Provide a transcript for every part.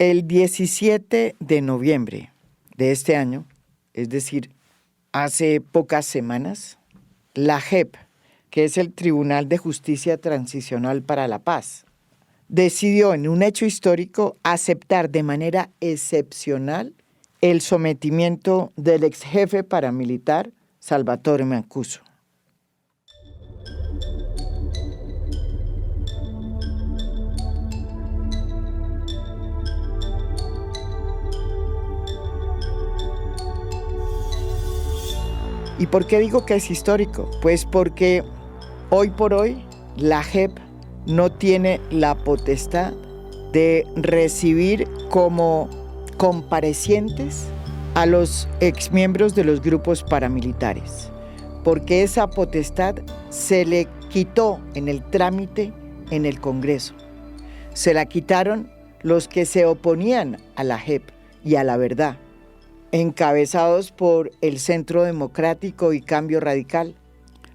El 17 de noviembre de este año, es decir, hace pocas semanas, la JEP, que es el Tribunal de Justicia Transicional para la Paz, decidió en un hecho histórico aceptar de manera excepcional el sometimiento del ex jefe paramilitar Salvatore Mancuso. ¿Y por qué digo que es histórico? Pues porque hoy por hoy la JEP no tiene la potestad de recibir como comparecientes a los exmiembros de los grupos paramilitares, porque esa potestad se le quitó en el trámite en el Congreso. Se la quitaron los que se oponían a la JEP y a la verdad, encabezados por el Centro Democrático y Cambio Radical,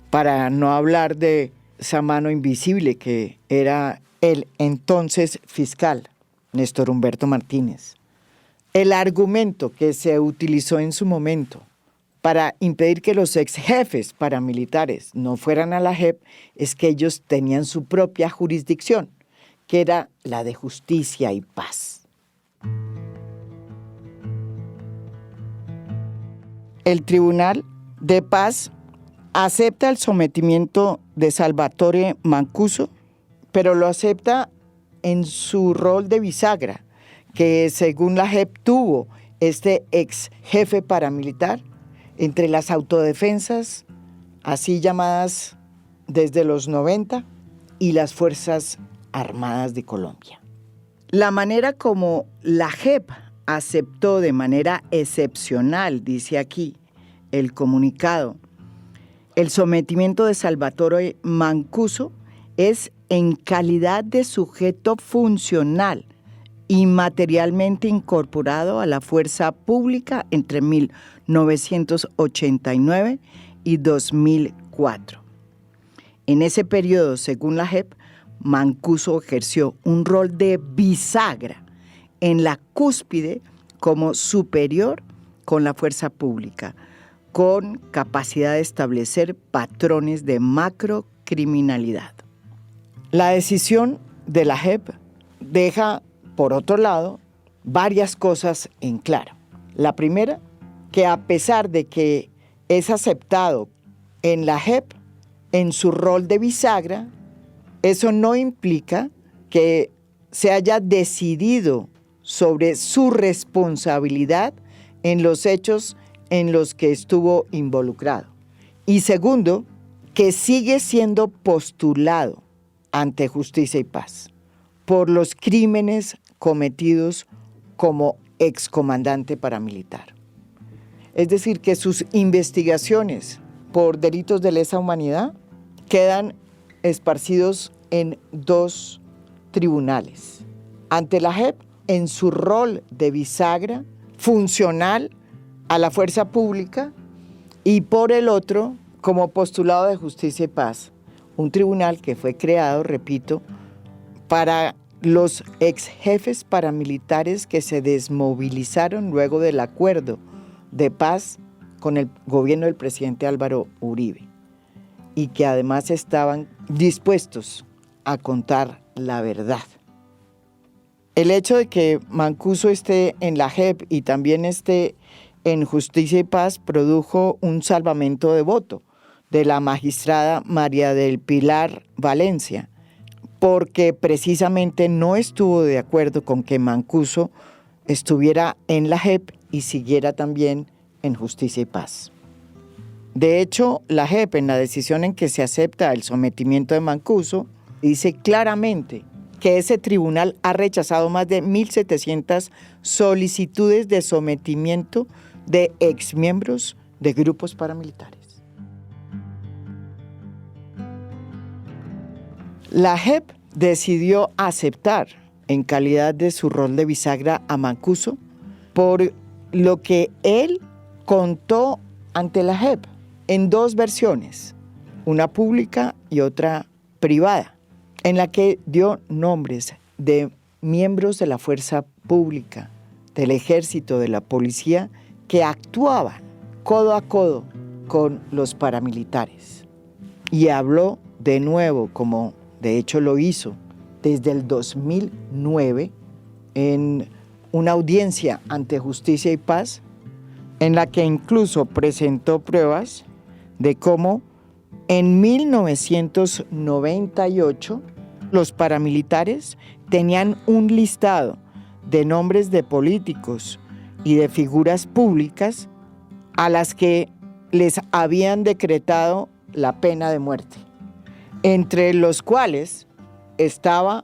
para no hablar de esa mano invisible que era el entonces fiscal, Néstor Humberto Martínez. El argumento que se utilizó en su momento para impedir que los ex jefes paramilitares no fueran a la JEP es que ellos tenían su propia jurisdicción, que era la de justicia y paz. El Tribunal de Paz acepta el sometimiento de Salvatore Mancuso, pero lo acepta en su rol de bisagra, que según la JEP tuvo este ex jefe paramilitar entre las autodefensas, así llamadas desde los 90, y las Fuerzas Armadas de Colombia. La manera como la JEP aceptó de manera excepcional, dice aquí el comunicado, el sometimiento de Salvatore Mancuso es en calidad de sujeto funcional y materialmente incorporado a la fuerza pública entre 1989 y 2004. En ese periodo, según la JEP, Mancuso ejerció un rol de bisagra en la cúspide como superior con la fuerza pública, con capacidad de establecer patrones de macrocriminalidad. La decisión de la JEP deja, por otro lado, varias cosas en claro. La primera, que a pesar de que es aceptado en la JEP, en su rol de bisagra, eso no implica que se haya decidido sobre su responsabilidad en los hechos en los que estuvo involucrado. Y segundo, que sigue siendo postulado ante Justicia y Paz por los crímenes cometidos como excomandante paramilitar. Es decir, que sus investigaciones por delitos de lesa humanidad quedan esparcidos en dos tribunales. Ante la JEP, en su rol de bisagra funcional a la fuerza pública, y por el otro, como postulado de Justicia y Paz, un tribunal que fue creado, repito, para los ex jefes paramilitares que se desmovilizaron luego del acuerdo de paz con el gobierno del presidente Álvaro Uribe y que además estaban dispuestos a contar la verdad. El hecho de que Mancuso esté en la JEP y también esté en Justicia y Paz produjo un salvamento de voto de la magistrada María del Pilar Valencia, porque precisamente no estuvo de acuerdo con que Mancuso estuviera en la JEP y siguiera también en Justicia y Paz. De hecho, la JEP, en la decisión en que se acepta el sometimiento de Mancuso, dice claramente que ese tribunal ha rechazado más de 1.700 solicitudes de sometimiento de exmiembros de grupos paramilitares. La JEP decidió aceptar en calidad de su rol de bisagra a Mancuso por lo que él contó ante la JEP en dos versiones, una pública y otra privada, en la que dio nombres de miembros de la fuerza pública, del ejército, de la policía, que actuaban codo a codo con los paramilitares. Y habló de nuevo, como de hecho lo hizo desde el 2009, en una audiencia ante Justicia y Paz, en la que incluso presentó pruebas de cómo en 1998 los paramilitares tenían un listado de nombres de políticos y de figuras públicas a las que les habían decretado la pena de muerte, entre los cuales estaba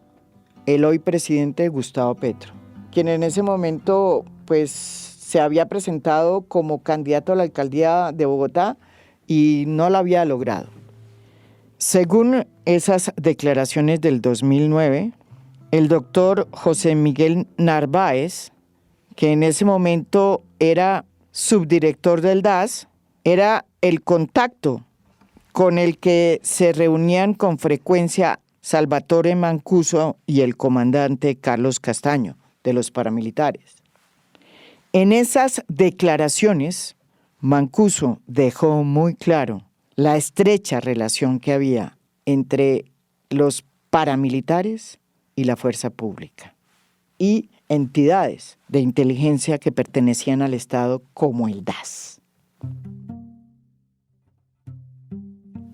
el hoy presidente Gustavo Petro, quien en ese momento se había presentado como candidato a la alcaldía de Bogotá y no lo había logrado. Según esas declaraciones del 2009, el doctor José Miguel Narváez, que en ese momento era subdirector del DAS, era el contacto con el que se reunían con frecuencia Salvatore Mancuso y el comandante Carlos Castaño de los paramilitares. En esas declaraciones, Mancuso dejó muy claro la estrecha relación que había entre los paramilitares y la fuerza pública y entidades de inteligencia que pertenecían al Estado como el DAS.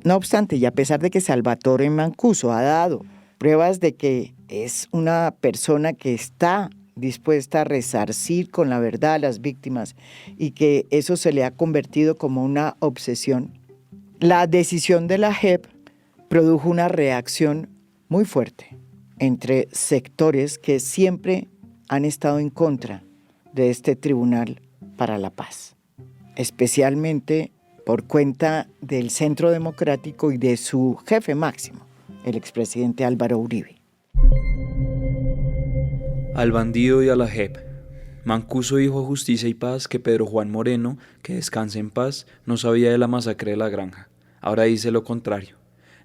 No obstante, y a pesar de que Salvatore Mancuso ha dado pruebas de que es una persona que está dispuesta a resarcir con la verdad a las víctimas y que eso se le ha convertido como una obsesión, la decisión de la JEP produjo una reacción muy fuerte entre sectores que siempre han estado en contra de este Tribunal para la Paz, especialmente por cuenta del Centro Democrático y de su jefe máximo, el expresidente Álvaro Uribe. Al bandido y a la JEP. Mancuso dijo a Justicia y Paz que Pedro Juan Moreno, que descanse en paz, no sabía de la masacre de La Granja. Ahora dice lo contrario.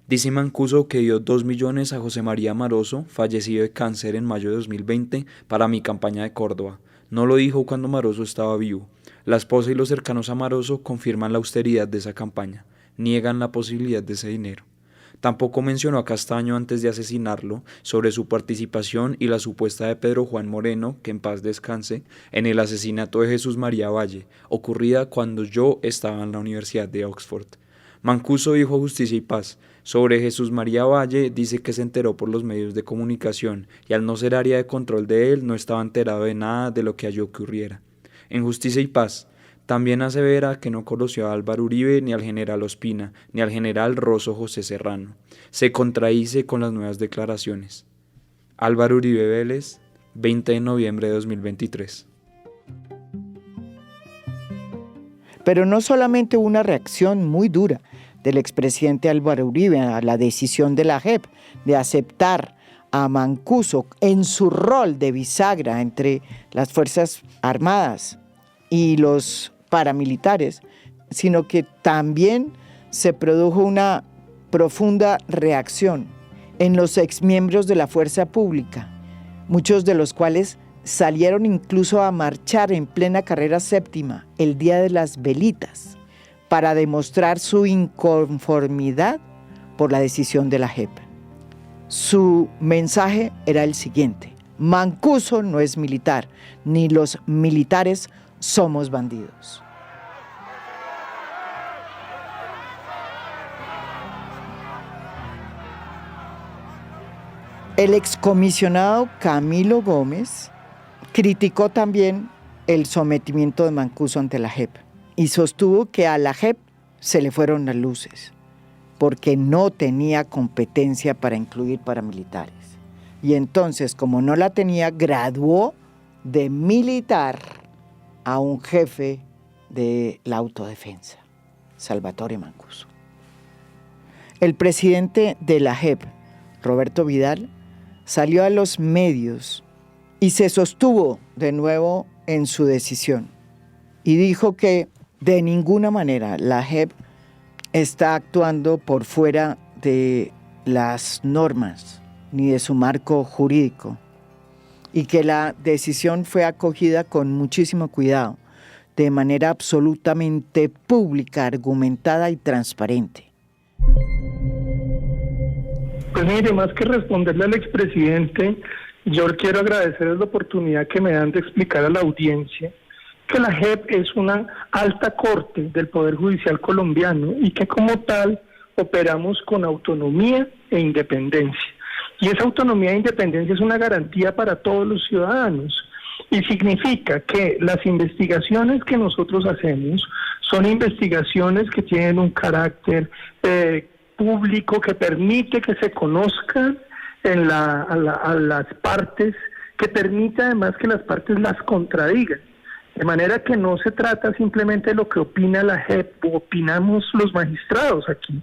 Dice Mancuso que dio 2 millones a José María Maroso, fallecido de cáncer en mayo de 2020, para mi campaña de Córdoba. No lo dijo cuando Maroso estaba vivo. La esposa y los cercanos a Maroso confirman la austeridad de esa campaña. Niegan la posibilidad de ese dinero. Tampoco mencionó a Castaño antes de asesinarlo sobre su participación y la supuesta de Pedro Juan Moreno, que en paz descanse, en el asesinato de Jesús María Valle, ocurrida cuando yo estaba en la Universidad de Oxford. Mancuso dijo a Justicia y Paz. Sobre Jesús María Valle dice que se enteró por los medios de comunicación y al no ser área de control de él no estaba enterado de nada de lo que allí ocurriera. En Justicia y Paz también asevera que no conoció a Álvaro Uribe ni al general Ospina ni al general Rosso José Serrano. Se contradice con las nuevas declaraciones. Álvaro Uribe Vélez, 20 de noviembre de 2023. Pero no solamente hubo una reacción muy dura del expresidente Álvaro Uribe a la decisión de la JEP de aceptar a Mancuso en su rol de bisagra entre las Fuerzas Armadas y los paramilitares, sino que también se produjo una profunda reacción en los exmiembros de la fuerza pública, muchos de los cuales salieron incluso a marchar en plena carrera séptima el día de las velitas para demostrar su inconformidad por la decisión de la JEP. Su mensaje era el siguiente: Mancuso no es militar, ni los militares somos bandidos. El excomisionado Camilo Gómez criticó también el sometimiento de Mancuso ante la JEP y sostuvo que a la JEP se le fueron las luces porque no tenía competencia para incluir paramilitares. Y entonces, como no la tenía, graduó de militar a un jefe de la autodefensa, Salvatore Mancuso. El presidente de la JEP, Roberto Vidal, salió a los medios y se sostuvo de nuevo en su decisión y dijo que de ninguna manera la JEP está actuando por fuera de las normas ni de su marco jurídico y que la decisión fue acogida con muchísimo cuidado, de manera absolutamente pública, argumentada y transparente. Pues mire, más que responderle al expresidente, yo quiero agradecerles la oportunidad que me dan de explicar a la audiencia que la JEP es una alta corte del Poder Judicial colombiano y que como tal operamos con autonomía e independencia. Y esa autonomía e independencia es una garantía para todos los ciudadanos y significa que las investigaciones que nosotros hacemos son investigaciones que tienen un carácter público que permite que se conozcan a las partes, que permite además que las partes las contradigan. De manera que no se trata simplemente de lo que opina la JEP o opinamos los magistrados aquí,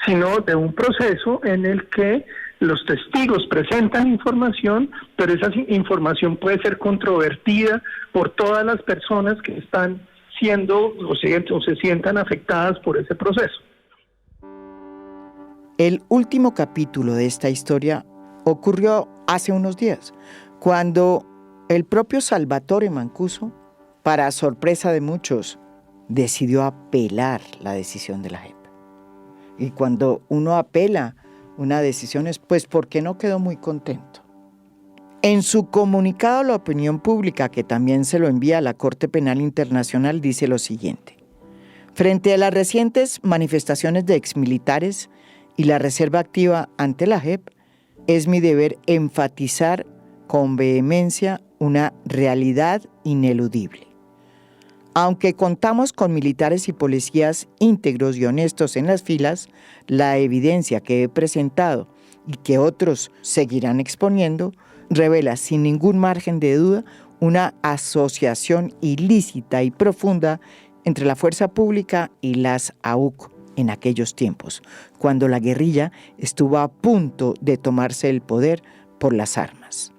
sino de un proceso en el que los testigos presentan información, pero esa información puede ser controvertida por todas las personas que están siendo o se sientan afectadas por ese proceso. El último capítulo de esta historia ocurrió hace unos días, cuando el propio Salvatore Mancuso, para sorpresa de muchos, decidió apelar la decisión de la JEP. Y cuando uno apela una decisión es pues porque no quedó muy contento. En su comunicado a la opinión pública, que también se lo envía a la Corte Penal Internacional, dice lo siguiente: frente a las recientes manifestaciones de exmilitares y la reserva activa ante la JEP, es mi deber enfatizar con vehemencia una realidad ineludible. Aunque contamos con militares y policías íntegros y honestos en las filas, la evidencia que he presentado y que otros seguirán exponiendo revela sin ningún margen de duda una asociación ilícita y profunda entre la fuerza pública y las AUC en aquellos tiempos, cuando la guerrilla estuvo a punto de tomarse el poder por las armas.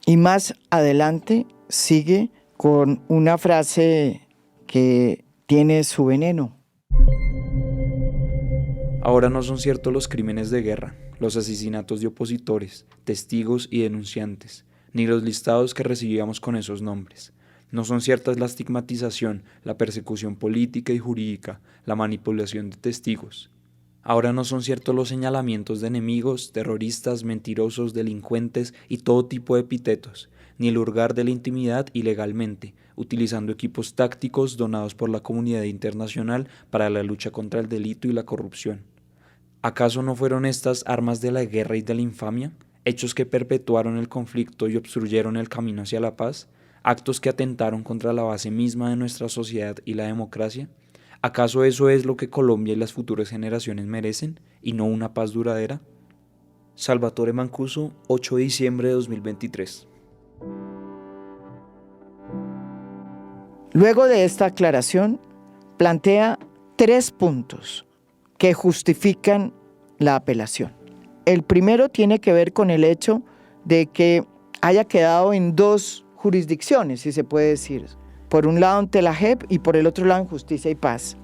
Y más adelante sigue con una frase que tiene su veneno. Ahora no son ciertos los crímenes de guerra, los asesinatos de opositores, testigos y denunciantes, ni los listados que recibíamos con esos nombres. No son ciertas la estigmatización, la persecución política y jurídica, la manipulación de testigos. Ahora no son ciertos los señalamientos de enemigos, terroristas, mentirosos, delincuentes y todo tipo de epítetos, ni el hurgar de la intimidad ilegalmente, utilizando equipos tácticos donados por la comunidad internacional para la lucha contra el delito y la corrupción. ¿Acaso no fueron estas armas de la guerra y de la infamia, hechos que perpetuaron el conflicto y obstruyeron el camino hacia la paz, actos que atentaron contra la base misma de nuestra sociedad y la democracia? ¿Acaso eso es lo que Colombia y las futuras generaciones merecen, y no una paz duradera? Salvatore Mancuso, 8 de diciembre de 2023. Luego de esta aclaración, plantea 3 puntos que justifican la apelación. El primero tiene que ver con el hecho de que haya quedado en 2 jurisdicciones, si se puede decir. Por un lado ante la JEP y por el otro lado en Justicia y Paz.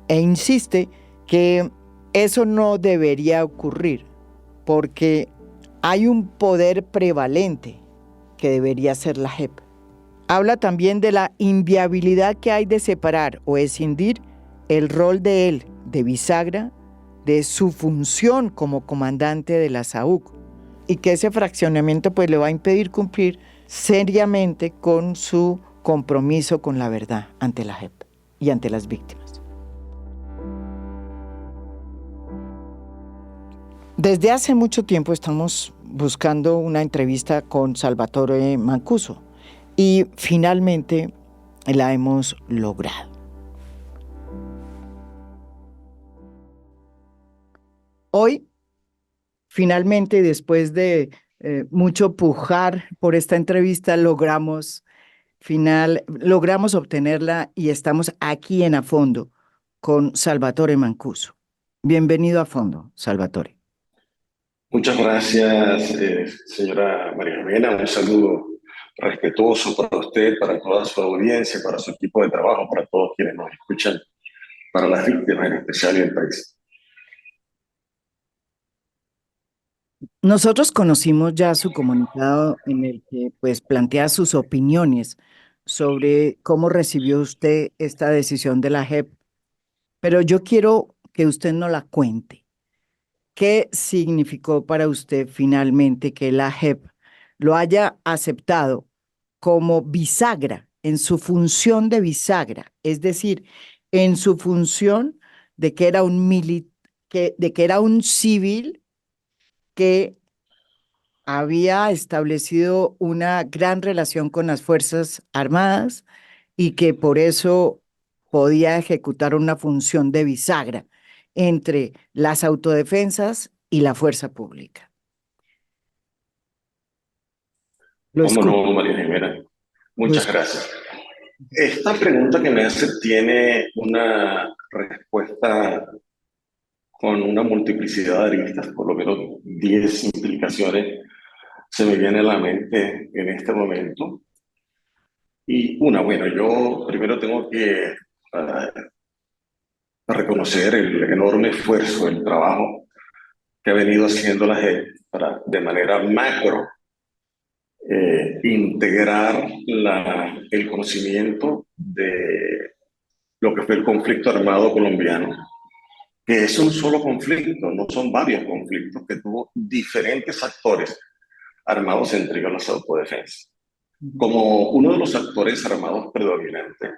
E insiste que eso no debería ocurrir porque hay un poder prevalente que debería ser la JEP. Habla también de la inviabilidad que hay de separar o escindir el rol de él, de bisagra, de su función como comandante de la SAUC, y que ese fraccionamiento pues le va a impedir cumplir seriamente con su compromiso con la verdad ante la JEP y ante las víctimas. Desde hace mucho tiempo estamos buscando una entrevista con Salvatore Mancuso y finalmente la hemos logrado. Hoy, finalmente, después de mucho pujar por esta entrevista, logramos obtenerla y estamos aquí en A Fondo con Salvatore Mancuso. Bienvenido a Fondo, Salvatore. Muchas gracias, señora María Jimena. Un saludo respetuoso para usted, para toda su audiencia, para su equipo de trabajo, para todos quienes nos escuchan, para las víctimas en especial y el país. Nosotros conocimos ya su comunicado en el que pues plantea sus opiniones sobre cómo recibió usted esta decisión de la JEP, pero yo quiero que usted nos la cuente. ¿Qué significó para usted finalmente que la JEP lo haya aceptado como bisagra, en su función de bisagra? Es decir, en su función de que era de que era un civil que había establecido una gran relación con las Fuerzas Armadas y que por eso podía ejecutar una función de bisagra entre las autodefensas y la fuerza pública. Lo ¿Cómo escucho, no, María Jimena? lo Muchas escucho. gracias. Esta pregunta que me hace tiene una respuesta con una multiplicidad de aristas, por lo menos 10 implicaciones se me viene a la mente en este momento. Y una, bueno, yo primero tengo que reconocer el enorme esfuerzo, el trabajo que ha venido haciendo la gente para, de manera macro, integrar el conocimiento de lo que fue el conflicto armado colombiano, que es un solo conflicto, no son varios conflictos, que tuvo diferentes actores armados entre ellos las autodefensas. Como uno de los actores armados predominantes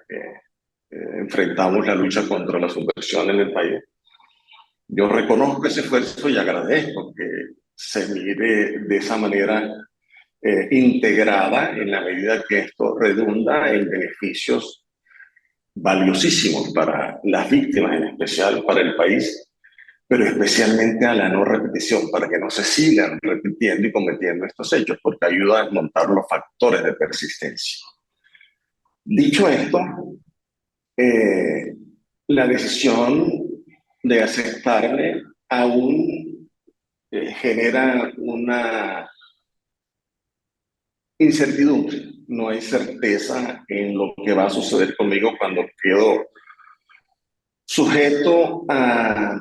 enfrentamos la lucha contra la subversión en el país, yo reconozco ese esfuerzo y agradezco que se mire de esa manera integrada en la medida que esto redunda en beneficios valiosísimos para las víctimas, en especial para el país, pero especialmente a la no repetición, para que no se sigan repitiendo y cometiendo estos hechos, porque ayuda a desmontar los factores de persistencia. Dicho esto, eh, la decisión de aceptarme aún genera una incertidumbre. No hay certeza en lo que va a suceder conmigo cuando quedo sujeto a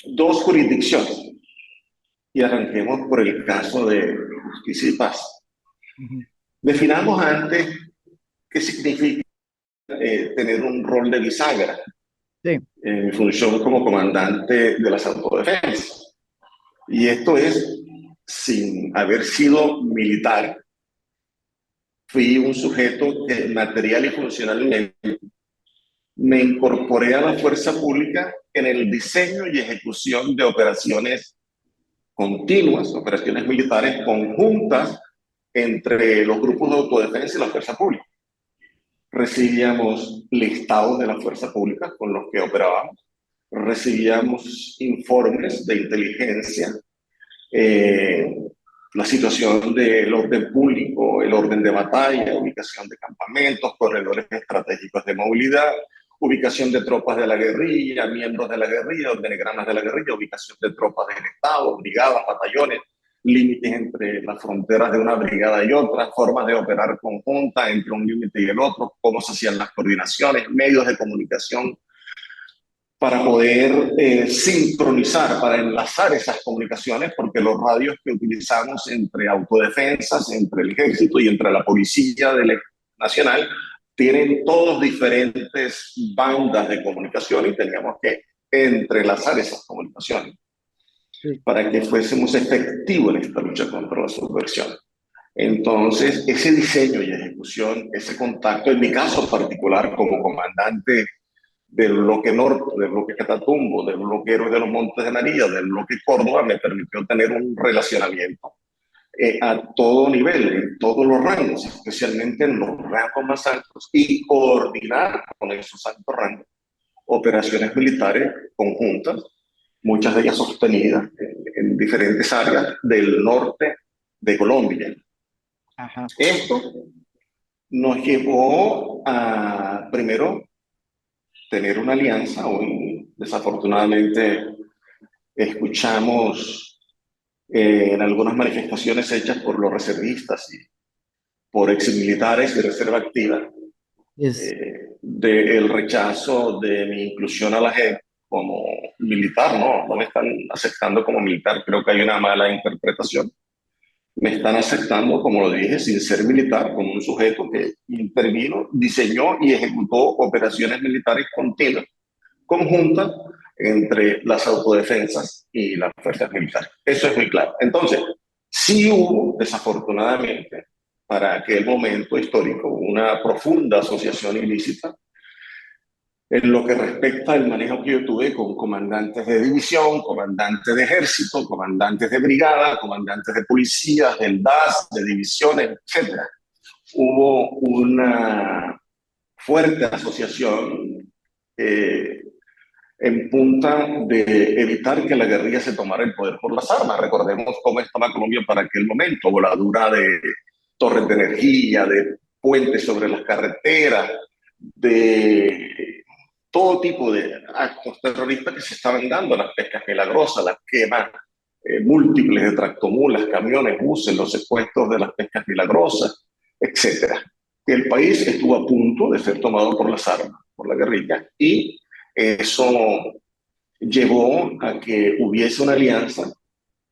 dos jurisdicciones. Y arranquemos por el caso de justicia y paz. Definamos antes qué significa tener un rol de bisagra Sí. en mi función como comandante de las autodefensas. Y esto es, sin haber sido militar, fui un sujeto que material y funcionalmente me incorporé a la fuerza pública en el diseño y ejecución de operaciones continuas, operaciones militares conjuntas entre los grupos de autodefensa y la fuerza pública. Recibíamos listados de la fuerza pública con los que operábamos, recibíamos informes de inteligencia, la situación del orden público, el orden de batalla, ubicación de campamentos, corredores estratégicos de movilidad, ubicación de tropas de la guerrilla, miembros de la guerrilla, organigramas de la guerrilla, ubicación de tropas del Estado, brigadas, batallones, límites entre las fronteras de una brigada y otra, formas de operar conjunta entre un límite y el otro, cómo se hacían las coordinaciones, medios de comunicación para poder sincronizar, para enlazar esas comunicaciones, porque los radios que utilizamos entre autodefensas, entre el ejército y entre la policía nacional, tienen todos diferentes bandas de comunicación y teníamos que entrelazar esas comunicaciones para que fuésemos efectivos en esta lucha contra la subversión. Entonces, ese diseño y ejecución, ese contacto, en mi caso particular como comandante del bloque norte, del bloque Catatumbo, del bloque Héroes de los Montes de María, del bloque Córdoba, me permitió tener un relacionamiento a todo nivel, en todos los rangos, especialmente en los rangos más altos, y coordinar con esos altos rangos operaciones militares conjuntas, muchas de ellas sostenidas en diferentes áreas del norte de Colombia. Ajá. Esto nos llevó a, primero, tener una alianza. Hoy, desafortunadamente, escuchamos en algunas manifestaciones hechas por los reservistas y por exmilitares de reserva activa Es, del rechazo de mi inclusión a la JEP como militar, no me están aceptando como militar, creo que hay una mala interpretación. Me están aceptando, como lo dije, sin ser militar, como un sujeto que intervino, diseñó y ejecutó operaciones militares continuas, conjuntas, entre las autodefensas y las fuerzas militares. Eso es muy claro. Entonces, sí hubo, desafortunadamente, para aquel momento histórico, una profunda asociación ilícita en lo que respecta al manejo que yo tuve con comandantes de división, comandantes de ejército, comandantes de brigada, comandantes de policías, del DAS, de divisiones, etc. Hubo una fuerte asociación en punta de evitar que la guerrilla se tomara el poder por las armas. Recordemos cómo estaba Colombia para aquel momento, voladura de torres de energía, de puentes sobre las carreteras, de todo tipo de actos terroristas que se estaban dando, las pescas milagrosas, las quemas múltiples de tractomulas, camiones, buses, los secuestros de las pescas milagrosas, etcétera. El país estuvo a punto de ser tomado por las armas, por la guerrilla, y eso llevó a que hubiese una alianza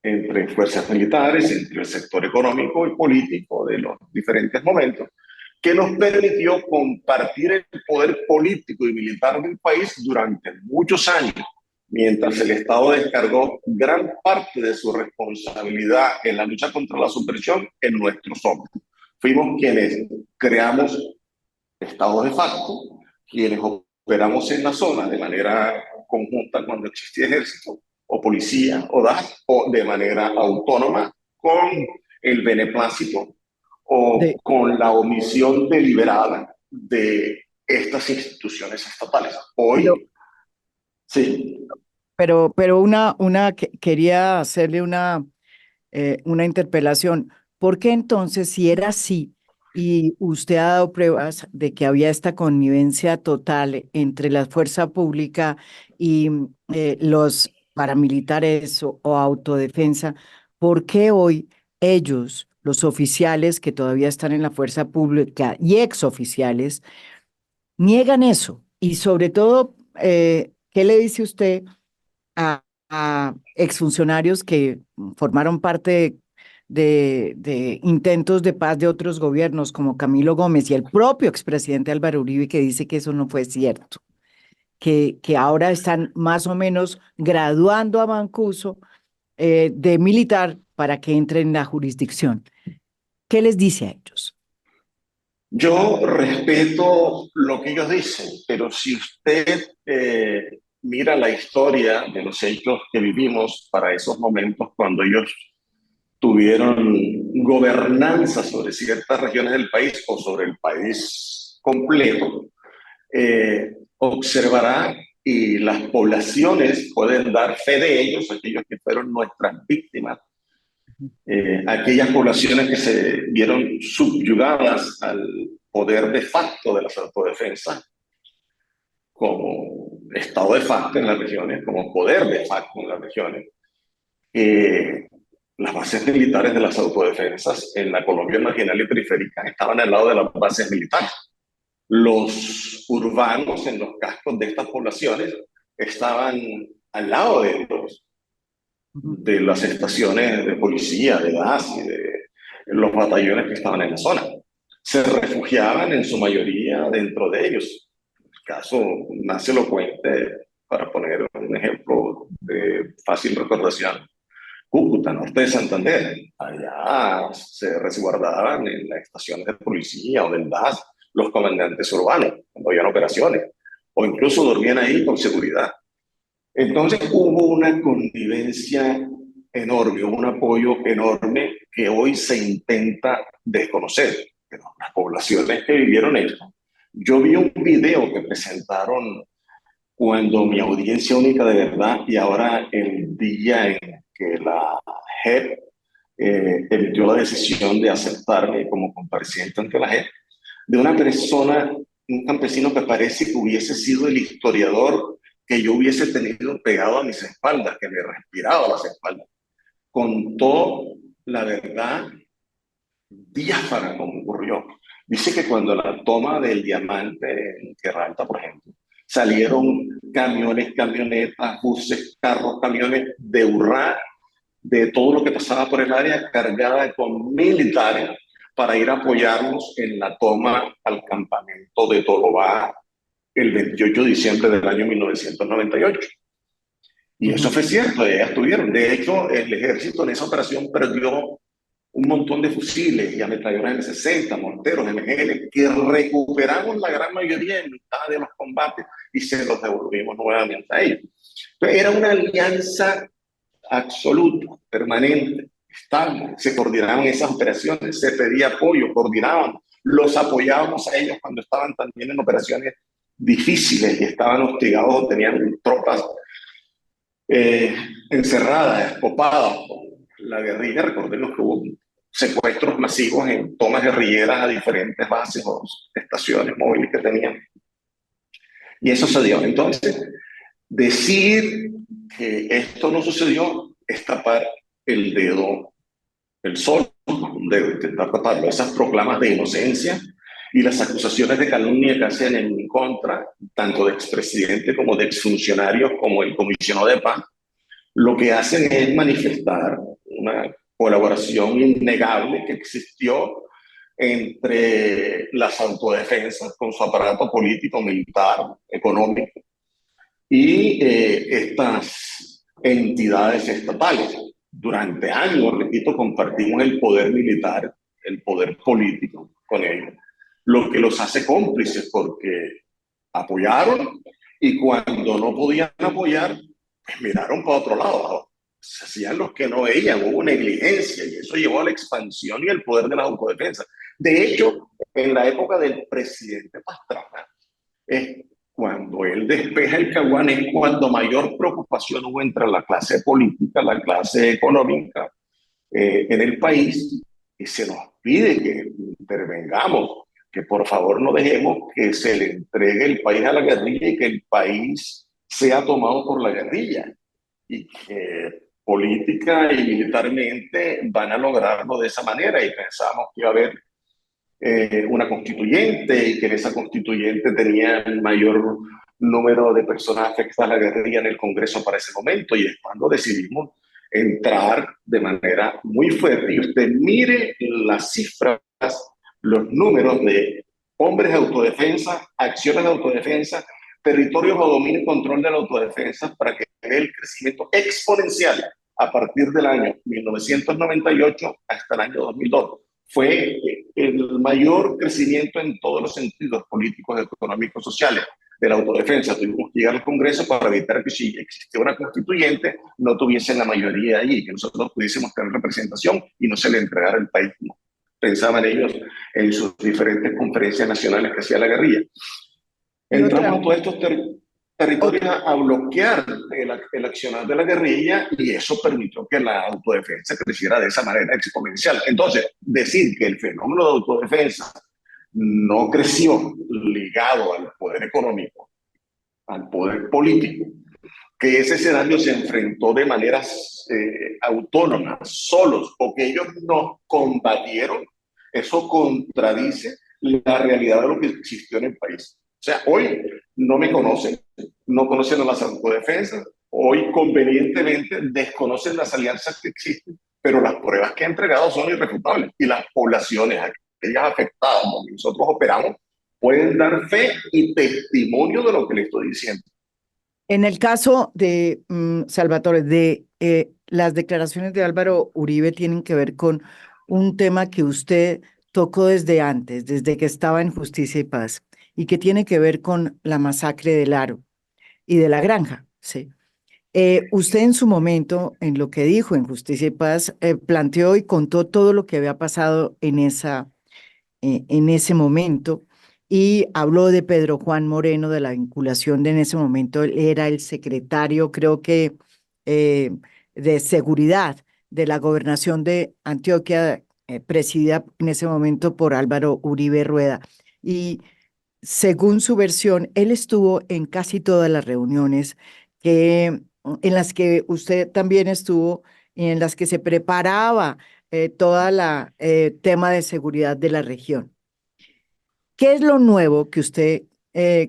entre fuerzas militares, entre el sector económico y político de los diferentes momentos, que nos permitió compartir el poder político y militar del país durante muchos años, mientras el Estado descargó gran parte de su responsabilidad en la lucha contra la subversión en nuestros hombros. Fuimos quienes creamos estados de facto, quienes operamos en la zona de manera conjunta cuando existía ejército, o policía, o DAS, o de manera autónoma con el beneplácito o con la omisión deliberada de estas instituciones estatales. Hoy, Pero, sí. quería hacerle una interpelación. ¿Por qué entonces, si era así, y usted ha dado pruebas de que había esta connivencia total entre la fuerza pública y los paramilitares o autodefensa, ¿por qué hoy ellos, los oficiales que todavía están en la fuerza pública y exoficiales, niegan eso? Y sobre todo, ¿qué le dice usted a exfuncionarios que formaron parte de intentos de paz de otros gobiernos, como Camilo Gómez y el propio expresidente Álvaro Uribe, que dice que eso no fue cierto, que ahora están más o menos graduando a Mancuso de militar para que entre en la jurisdicción? ¿Qué les dice a ellos? Yo respeto lo que ellos dicen, pero si usted mira la historia de los hechos que vivimos para esos momentos cuando ellos tuvieron gobernanza sobre ciertas regiones del país o sobre el país completo, observará y las poblaciones pueden dar fe de ellos, aquellos que fueron nuestras víctimas, aquellas poblaciones que se vieron subyugadas al poder de facto de las autodefensas, como estado de facto en las regiones, como poder de facto en las regiones. Las bases militares de las autodefensas en la Colombia marginal y periférica estaban al lado de las bases militares. Los urbanos en los cascos de estas poblaciones estaban al lado de las estaciones de policía, de DAS y de los batallones que estaban en la zona. Se refugiaban en su mayoría dentro de ellos. El caso más elocuente, para poner un ejemplo de fácil recordación, Cúcuta, norte de Santander. Allá se resguardaban en las estaciones de policía o del DAS los comandantes urbanos cuando habían operaciones, o incluso dormían ahí por seguridad. Entonces hubo una convivencia enorme, un apoyo enorme que hoy se intenta desconocer. Pero las poblaciones que vivieron esto, yo vi un video que presentaron cuando mi audiencia única de verdad y ahora el día en que la JEP emitió la decisión de aceptarme como compareciente ante la JEP, de una persona, un campesino que parece que hubiese sido el historiador que yo hubiese tenido pegado a mis espaldas, que me respiraba a las espaldas. Contó la verdad diáfana como ocurrió. Dice que cuando la toma del diamante en Tierra Alta, por ejemplo, salieron camiones, camionetas, buses, carros, camiones de hurra, de todo lo que pasaba por el área, cargada con militares para ir a apoyarnos en la toma al campamento de Tolobá el 28 de diciembre del año 1998. Y eso fue cierto, ellas estuvieron. De hecho, el ejército en esa operación perdió un montón de fusiles y ametralladoras M60, morteros, MGL, que recuperamos la gran mayoría en mitad de los combates y se los devolvimos nuevamente a ellos. Entonces, era una alianza absoluta, permanente, estable. Se coordinaban esas operaciones, se pedía apoyo, coordinábamos, los apoyábamos a ellos cuando estaban también en operaciones difíciles y estaban hostigados, tenían tropas encerradas, copadas por la guerrilla. Recordemos que hubo secuestros masivos en tomas guerrilleras a diferentes bases o estaciones móviles que tenían. Y eso se dio. Entonces, decir que esto no sucedió es tapar el dedo, el sol, de intentar taparlo. Esas proclamas de inocencia y las acusaciones de calumnia que hacen en mi contra, tanto de expresidente como de exfuncionarios, como el comisionado de paz, lo que hacen es manifestar una colaboración innegable que existió entre las autodefensas con su aparato político, militar, económico y estas entidades estatales. Durante años, repito, compartimos el poder militar, el poder político con ellos, lo que los hace cómplices porque apoyaron y cuando no podían apoyar, pues miraron para otro lado. Se hacían los que no veían, hubo negligencia y eso llevó a la expansión y el poder de la autodefensa. De hecho, en la época del presidente Pastrana, cuando él despeja el Caguán, es cuando mayor preocupación hubo entre la clase política, la clase económica en el país, y se nos pide que intervengamos, que por favor no dejemos que se le entregue el país a la guerrilla y que el país sea tomado por la guerrilla, y que política y militarmente van a lograrlo de esa manera, y pensamos que iba a haber una constituyente y que en esa constituyente tenía el mayor número de personas afectadas a la guerrilla en el Congreso para ese momento, y es cuando decidimos entrar de manera muy fuerte. Y usted mire las cifras, los números de hombres de autodefensa, acciones de autodefensa, territorios a dominio y control de la autodefensa, para que vea el crecimiento exponencial a partir del año 1998 hasta el año 2002. Fue el mayor crecimiento en todos los sentidos políticos, económicos, sociales de la autodefensa. Tuvimos que llegar al Congreso para evitar que si existía una constituyente no tuviesen la mayoría allí, que nosotros pudiésemos tener representación y no se le entregara el país como pensaban ellos en sus diferentes conferencias nacionales que hacía la guerrilla. Entramos a todos estos territorios a bloquear el accionar de la guerrilla, y eso permitió que la autodefensa creciera de esa manera exponencial. Entonces, decir que el fenómeno de autodefensa no creció ligado al poder económico, al poder político, que ese escenario se enfrentó de maneras autónomas, solos, o que ellos nos combatieron, eso contradice la realidad de lo que existió en el país. O sea, hoy no me conocen, no conocen a las autodefensas, hoy convenientemente desconocen las alianzas que existen, pero las pruebas que han entregado son irrefutables, y las poblaciones, aquellas afectadas donde nosotros operamos, pueden dar fe y testimonio de lo que le estoy diciendo. En el caso de Salvatore, de las declaraciones de Álvaro Uribe tienen que ver con un tema que usted tocó desde antes, desde que estaba en Justicia y Paz, y que tiene que ver con la masacre del Aro y de la Granja, ¿sí? Usted en su momento, en lo que dijo en Justicia y Paz, planteó y contó todo lo que había pasado en ese momento, y habló de Pedro Juan Moreno, de la vinculación de en ese momento. Él era el secretario, creo que, de seguridad de la gobernación de Antioquia, presidida en ese momento por Álvaro Uribe Rueda. Y según su versión, él estuvo en casi todas las reuniones en las que usted también estuvo, y en las que se preparaba toda la tema de seguridad de la región. ¿Qué es lo nuevo que usted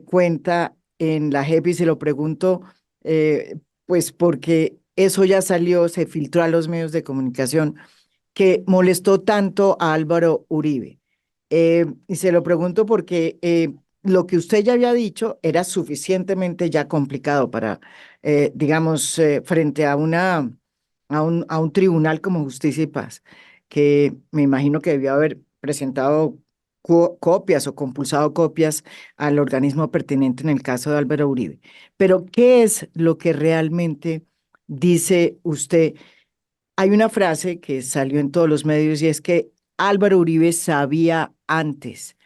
cuenta en la JEP y se lo pregunto, pues porque eso ya salió, se filtró a los medios de comunicación, que molestó tanto a Álvaro Uribe. Y se lo pregunto porque lo que usted ya había dicho era suficientemente ya complicado para, digamos, frente a a un tribunal como Justicia y Paz, que me imagino que debió haber presentado copias o compulsado copias al organismo pertinente en el caso de Álvaro Uribe. Pero, ¿qué es lo que realmente dice usted? Hay una frase que salió en todos los medios y es que Álvaro Uribe sabía antes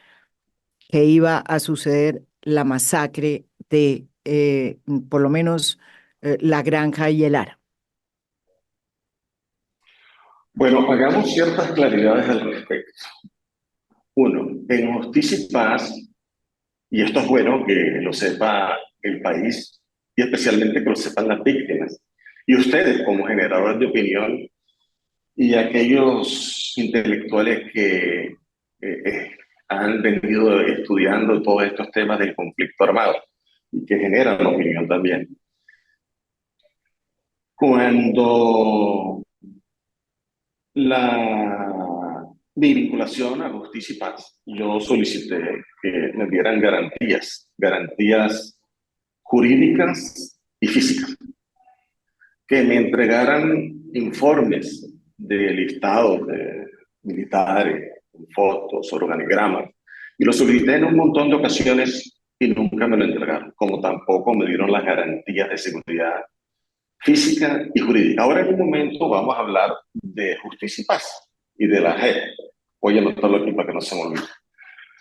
que iba a suceder la masacre de por lo menos La Granja y el Ara. Bueno, hagamos ciertas claridades al respecto. Uno, en Justicia y Paz, y esto es bueno que lo sepa el país y especialmente que lo sepan las víctimas, y ustedes como generadores de opinión y aquellos intelectuales que han venido estudiando todos estos temas del conflicto armado y que generan opinión también. Cuando mi vinculación a Justicia y Paz, yo solicité que me dieran garantías jurídicas y físicas, que me entregaran informes de listados de militares, fotos, organigramas, y lo solicité en un montón de ocasiones y nunca me lo entregaron, como tampoco me dieron las garantías de seguridad física y jurídica. Ahora en un momento vamos a hablar de Justicia y Paz y de la JEP. Voy a anotarlo aquí para que no se me olvide,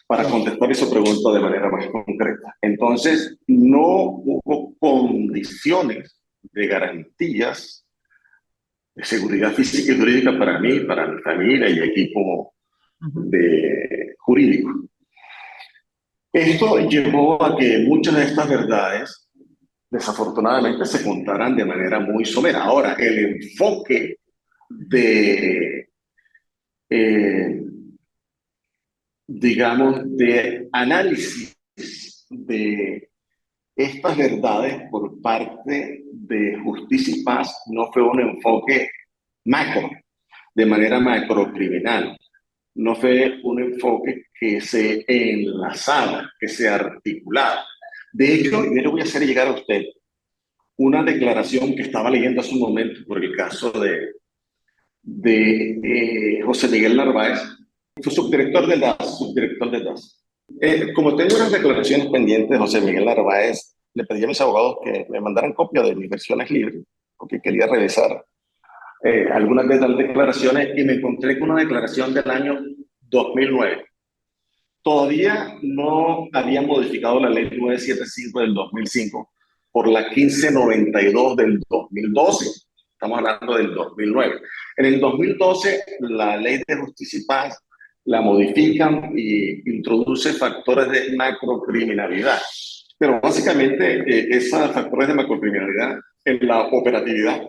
para contestar esa pregunta de manera más concreta. Entonces, no hubo condiciones de garantías de seguridad física y jurídica para mí, para mi familia y equipo de jurídico. Esto llevó a que muchas de estas verdades, desafortunadamente, se contaran de manera muy somera. Ahora, el enfoque de, digamos, de análisis de estas verdades por parte de Justicia y Paz no fue un enfoque macro, de manera macrocriminal. No fue un enfoque que se enlazaba, que se articulaba. De hecho, yo le voy a hacer llegar a usted una declaración que estaba leyendo hace un momento por el caso de José Miguel Narváez, fue subdirector del DAS. Como tengo unas declaraciones pendientes de José Miguel Narváez, le pedí a mis abogados que me mandaran copia de mis versiones libres, porque quería revisar algunas de las declaraciones y me encontré con una declaración del año 2009. Todavía no había modificado la ley 975 del 2005 por la 1592 del 2012. Estamos hablando del 2009. En el 2012, la ley de Justicia y Paz la modifican y introduce factores de macrocriminalidad. Pero básicamente esos factores de macrocriminalidad en la operatividad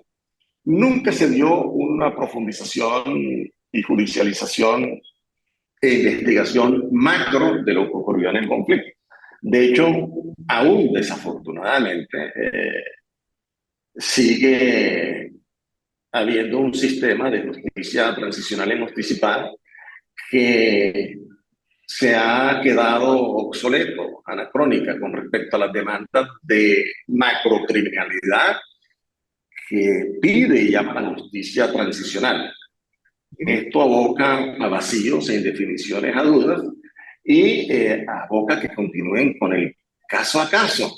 nunca se dio una profundización y judicialización e investigación macro de lo que ocurrió en el conflicto. De hecho, aún desafortunadamente, sigue habiendo un sistema de justicia transicional y Justicia y Paz que se ha quedado obsoleto, anacrónica con respecto a las demandas de macrocriminalidad que pide y llama la justicia transicional. Esto aboca a vacíos e indefiniciones, a dudas, y aboca que continúen con el caso a caso.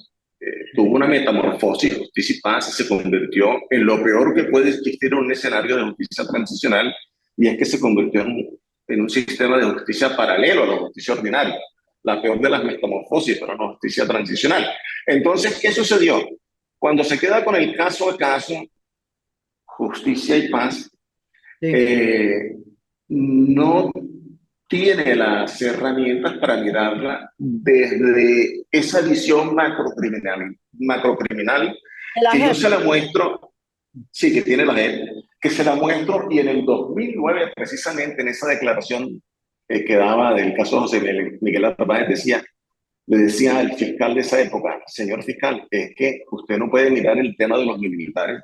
Tuvo una metamorfosis, Justicia y Paz, y se convirtió en lo peor que puede existir en un escenario de justicia transicional, y es que se convirtió en un sistema de justicia paralelo a la justicia ordinaria, la peor de las metamorfosis, pero no justicia transicional. Entonces, ¿qué sucedió? Cuando se queda con el caso a caso, Justicia y Paz no tiene las herramientas para mirarla desde esa visión macrocriminal que yo se la muestro, sí, que tiene la gente, que se la muestro, y en el 2009, precisamente en esa declaración que daba del caso de José Miguel Narváez, decía: Le decía al fiscal de esa época, señor fiscal, es que usted no puede mirar el tema de los militares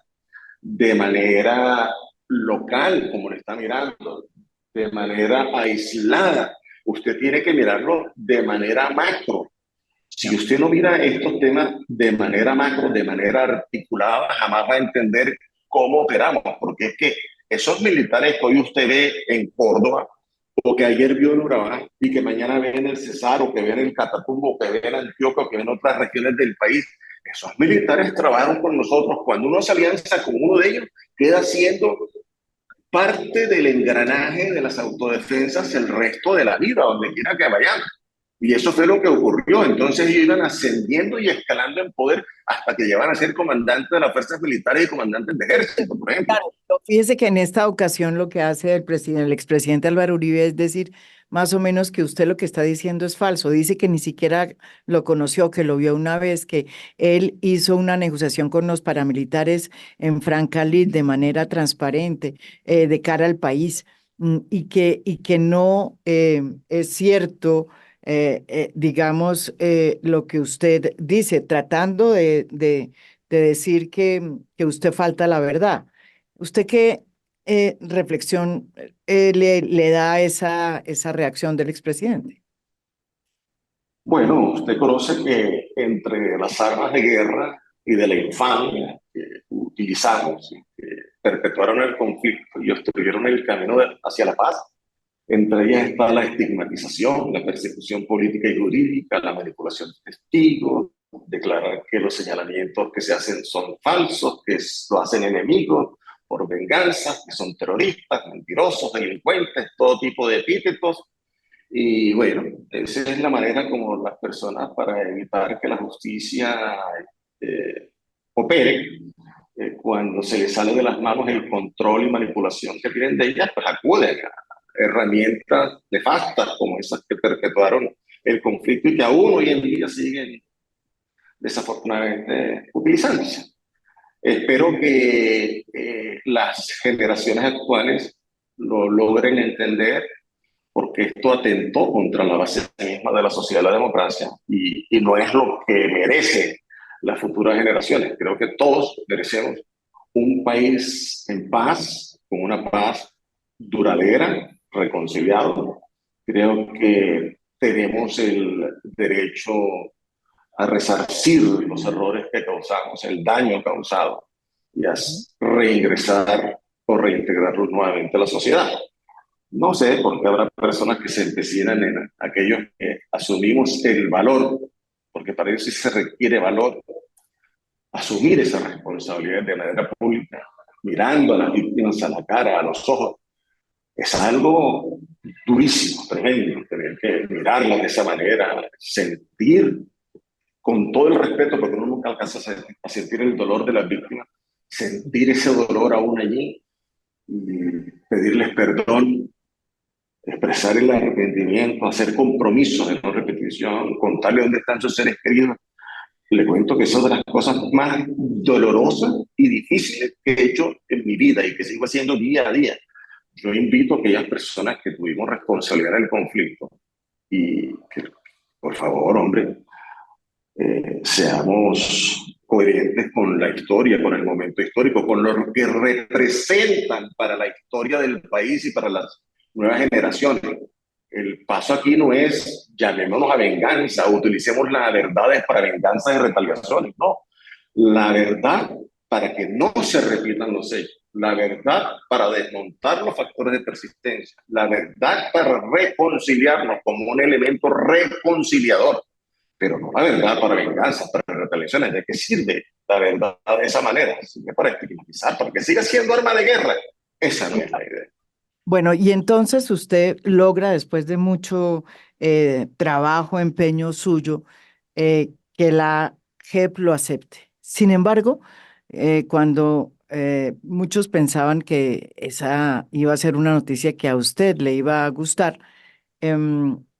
de manera local, como lo está mirando, de manera aislada. Usted tiene que mirarlo de manera macro. Si usted no mira estos temas de manera macro, de manera articulada, jamás va a entender cómo operamos, porque es que esos militares que hoy usted ve en Córdoba, o que ayer vio en Urabá, y que mañana ve en el Cesar, o que ve en el Catatumbo, o que ve en Antioquia, o que ve en otras regiones del país, esos militares trabajaron con nosotros. Cuando uno se alianza con uno de ellos, queda siendo parte del engranaje de las autodefensas el resto de la vida, donde quiera que vayan. Y eso fue lo que ocurrió. Entonces ellos iban ascendiendo y escalando en poder hasta que llegaban a ser comandantes de las fuerzas militares y comandantes de ejército, por ejemplo. Claro, pero fíjese que en esta ocasión lo que hace el presidente, el expresidente Álvaro Uribe es decir más o menos que usted lo que está diciendo es falso. Dice que ni siquiera lo conoció, que lo vio una vez, que él hizo una negociación con los paramilitares en Francalit de manera transparente de cara al país y que no es cierto, digamos, lo que usted dice, tratando de decir que usted falta la verdad. ¿Usted qué reflexión le da esa reacción del expresidente? Bueno, usted conoce que entre las armas de guerra y de la infamia que utilizamos y que perpetuaron el conflicto y obstruyeron el camino hacia la paz, entre ellas está la estigmatización, la persecución política y jurídica, la manipulación de testigos, declarar que los señalamientos que se hacen son falsos, que lo hacen enemigos por venganza, que son terroristas, mentirosos, delincuentes, todo tipo de epítetos. Y bueno, esa es la manera como las personas, para evitar que la justicia eh, opere, cuando se les sale de las manos el control y manipulación que tienen de ellas, pues acuden a herramientas nefastas como esas que perpetuaron el conflicto y que aún hoy en día siguen desafortunadamente utilizándose. Espero que las generaciones actuales lo logren entender, porque esto atentó contra la base misma de la sociedad de la democracia y no es lo que merece las futuras generaciones. Creo que todos merecemos un país en paz, con una paz duradera, reconciliado. Creo que tenemos el derecho a resarcir los errores que causamos, el daño causado, y a reingresar o reintegrarlos nuevamente a la sociedad. No sé, porque habrá personas que se empecinan en aquellos que asumimos el valor, porque para eso sí se requiere valor, asumir esa responsabilidad de manera pública, mirando a las víctimas a la cara, a los ojos. Es algo durísimo, tremendo, tener que mirarlas de esa manera, sentir con todo el respeto, porque uno nunca alcanza a sentir el dolor de las víctimas, sentir ese dolor aún allí y pedirles perdón, expresar el arrepentimiento, hacer compromisos de no repetición, contarle dónde están sus seres queridos. Le cuento que eso es de las cosas más dolorosas y difíciles que he hecho en mi vida y que sigo haciendo día a día. Yo invito a aquellas personas que tuvimos responsabilidad en el conflicto y que, por favor, hombre, seamos coherentes con la historia, con el momento histórico, con lo que representan para la historia del país y para las nuevas generaciones. El paso aquí no es llamémonos a venganza, utilicemos las verdades para venganza y retaliaciones, no. La verdad para que no se repitan los hechos, la verdad para desmontar los factores de persistencia, la verdad para reconciliarnos como un elemento reconciliador, pero no la verdad para venganza, para retaliaciones. ¿De qué sirve la verdad de esa manera? Sirve para estigmatizar, para que siga siendo arma de guerra. Esa no es la idea. Bueno, y entonces usted logra, después de mucho trabajo, empeño suyo, que la JEP lo acepte. Sin embargo, cuando muchos pensaban que esa iba a ser una noticia que a usted le iba a gustar,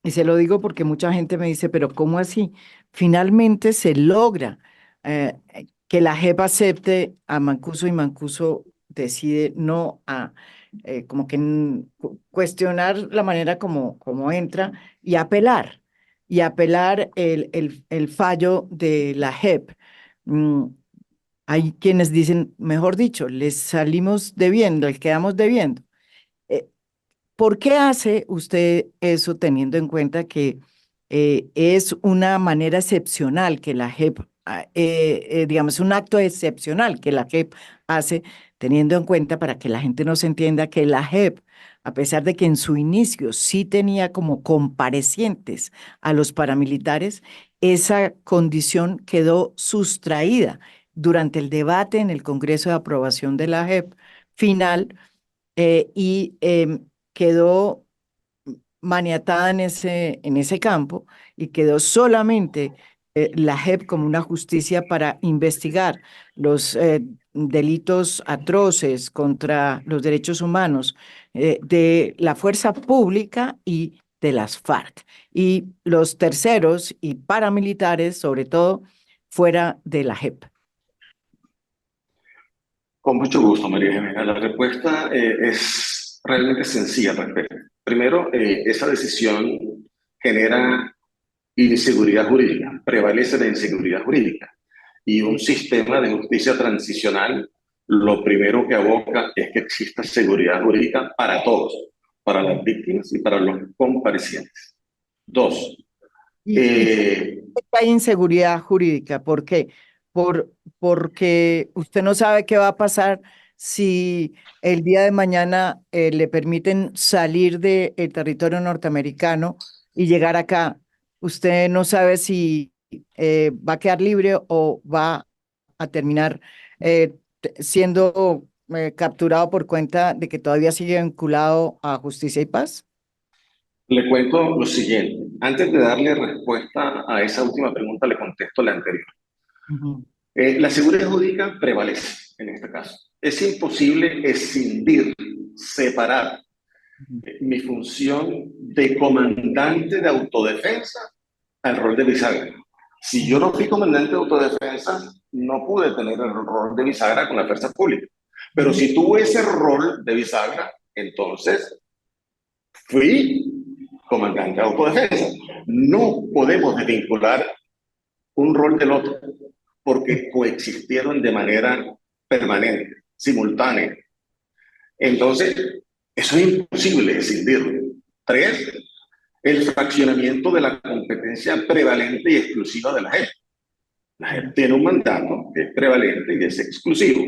y se lo digo porque mucha gente me dice, pero ¿cómo así? Finalmente se logra que la JEP acepte a Mancuso y Mancuso decide no a como que cuestionar la manera como entra y apelar. y apelar el fallo de la JEP. Mm, Hay quienes dicen, mejor dicho, les salimos debiendo, les quedamos debiendo. Eh, ¿Por qué hace usted eso teniendo en cuenta que es una manera excepcional que la JEP, digamos, un acto excepcional que la JEP hace, teniendo en cuenta para que la gente nos entienda que la JEP, a pesar de que en su inicio sí tenía como comparecientes a los paramilitares, esa condición quedó sustraída durante el debate en el Congreso de Aprobación de la JEP final y quedó maniatada en ese campo y quedó solamente la JEP como una justicia para investigar los delitos atroces contra los derechos humanos de la fuerza pública y de las FARC. Y los terceros y paramilitares, sobre todo, fuera de la JEP. Con mucho gusto, María Jimena. La respuesta es realmente sencilla al respecto. Primero, esa decisión genera inseguridad jurídica, prevalece la inseguridad jurídica. Y un sistema de justicia transicional, lo primero que aboca es que exista seguridad jurídica para todos, para las víctimas y para los comparecientes. Dos, Y hay inseguridad jurídica. ¿Por qué? Porque usted no sabe qué va a pasar si el día de mañana le permiten salir del territorio norteamericano y llegar acá. Usted no sabe si va a quedar libre o va a terminar siendo capturado por cuenta de que todavía sigue vinculado a Justicia y Paz. le cuento lo siguiente. Antes de darle respuesta a esa última pregunta, le contesto la anterior. Ujú. La seguridad jurídica prevalece en este caso. Es imposible escindir, separar mi función de comandante de autodefensa al rol de bisagra. Si yo no fui comandante de autodefensa, no pude tener el rol de bisagra con la fuerza pública. Pero si tuve ese rol de bisagra, entonces fui comandante de autodefensa. No podemos desvincular un rol del otro, porque coexistieron de manera permanente, simultánea. Entonces, eso es imposible escindirlo. Tres, el fraccionamiento de la competencia prevalente y exclusiva de la JEP. La JEP tiene un mandato que es prevalente y es exclusivo.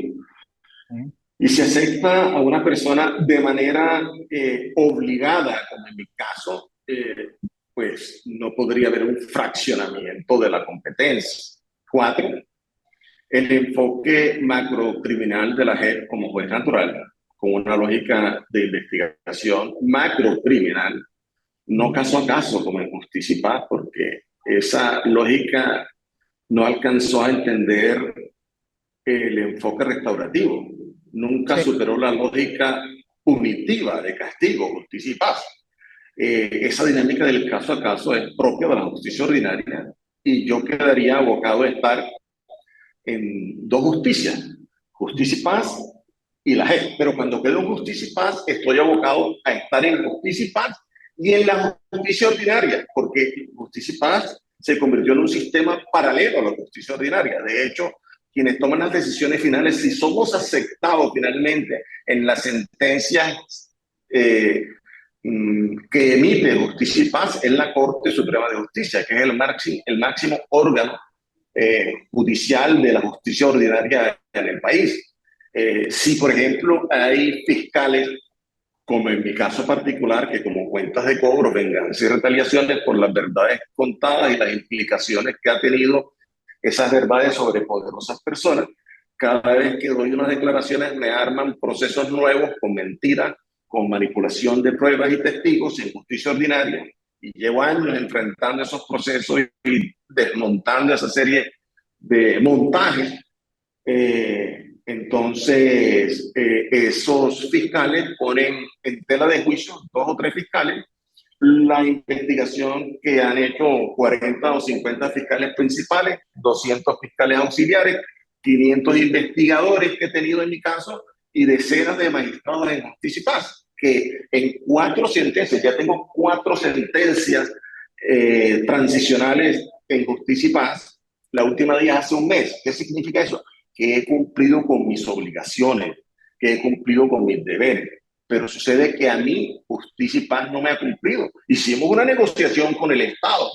Y se acepta a una persona de manera obligada, como en mi caso, pues no podría haber un fraccionamiento de la competencia. Cuatro, el enfoque macrocriminal de la JEP como juez natural, con una lógica de investigación macrocriminal, no caso a caso como en Justicia y Paz, porque esa lógica no alcanzó a entender el enfoque restaurativo, nunca superó la lógica punitiva de castigo, Justicia y Paz. Esa dinámica del caso a caso es propia de la justicia ordinaria y yo quedaría abocado a estar en dos justicias, Justicia y Paz y la JEP. Pero cuando quedo en Justicia y Paz, estoy abocado a estar en Justicia y Paz y en la justicia ordinaria, porque Justicia y Paz se convirtió en un sistema paralelo a la justicia ordinaria. De hecho, quienes toman las decisiones finales, si somos aceptados finalmente en las sentencias que emite Justicia y Paz, es la Corte Suprema de Justicia, que es el máximo órgano judicial de la justicia ordinaria en el país. Si, por ejemplo, hay fiscales, como en mi caso particular, que como cuentas de cobro, venganza y retaliaciones por las verdades contadas y las implicaciones que ha tenido esas verdades sobre poderosas personas, cada vez que doy unas declaraciones me arman procesos nuevos con mentiras, con manipulación de pruebas y testigos en justicia ordinaria, y llevo años enfrentando esos procesos y desmontando esa serie de montajes. Entonces, esos fiscales ponen en tela de juicio, dos o tres fiscales, la investigación que han hecho 40 o 50 fiscales principales, 200 fiscales auxiliares, 500 investigadores que he tenido en mi caso y decenas de magistrados en Justicia y Paz, que en 4 sentencias, ya tengo 4 sentencias transicionales en Justicia y Paz, la última de ellas hace un mes. ¿Qué significa eso? Que he cumplido con mis obligaciones, que he cumplido con mis deberes. Pero sucede que a mí Justicia y Paz no me ha cumplido. Hicimos una negociación con el Estado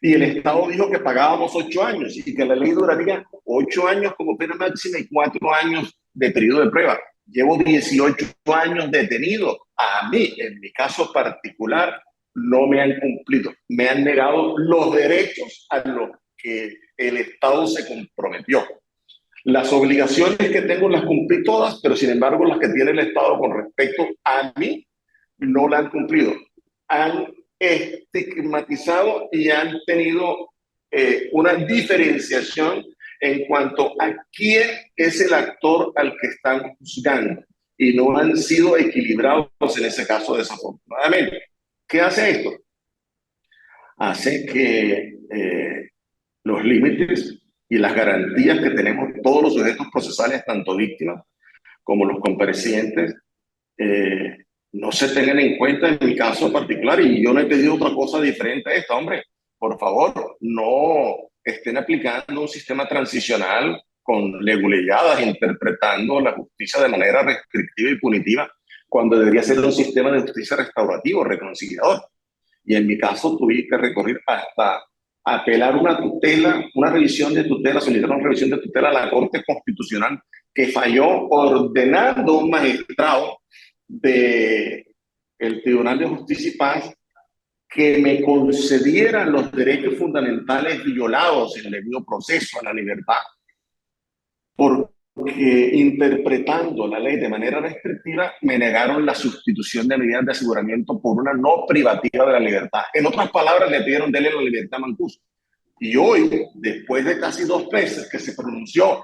y el Estado dijo que pagábamos 8 años y que la ley duraría 8 años como pena máxima y 4 años de periodo de prueba. Llevo 18 años detenido. A mí, en mi caso particular, no me han cumplido. Me han negado los derechos a los que el Estado se comprometió. Las obligaciones que tengo las cumplí todas, pero sin embargo las que tiene el Estado con respecto a mí no la han cumplido. Han estigmatizado y han tenido una diferenciación en cuanto a quién es el actor al que están juzgando y no han sido equilibrados en ese caso desafortunadamente. ¿Qué hace esto? Hace que los límites y las garantías que tenemos todos los sujetos procesales, tanto víctimas como los comparecientes, no se tengan en cuenta en mi caso particular. Y yo no he pedido otra cosa diferente a esta, hombre. Por favor, no estén aplicando un sistema transicional con leguleyadas, interpretando la justicia de manera restrictiva y punitiva, cuando debería ser un sistema de justicia restaurativo, reconciliador. Y en mi caso tuve que recurrir hasta apelar una tutela, una revisión de tutela, solicitar una revisión de tutela a la Corte Constitucional, que falló ordenando a un magistrado del Tribunal de Justicia y Paz que me concedieran los derechos fundamentales violados en el debido proceso, a la libertad, porque interpretando la ley de manera restrictiva me negaron la sustitución de medidas de aseguramiento por una no privativa de la libertad. En otras palabras, le pidieron darle la libertad a Mancuso. Y hoy, después de casi 2 meses que se pronunció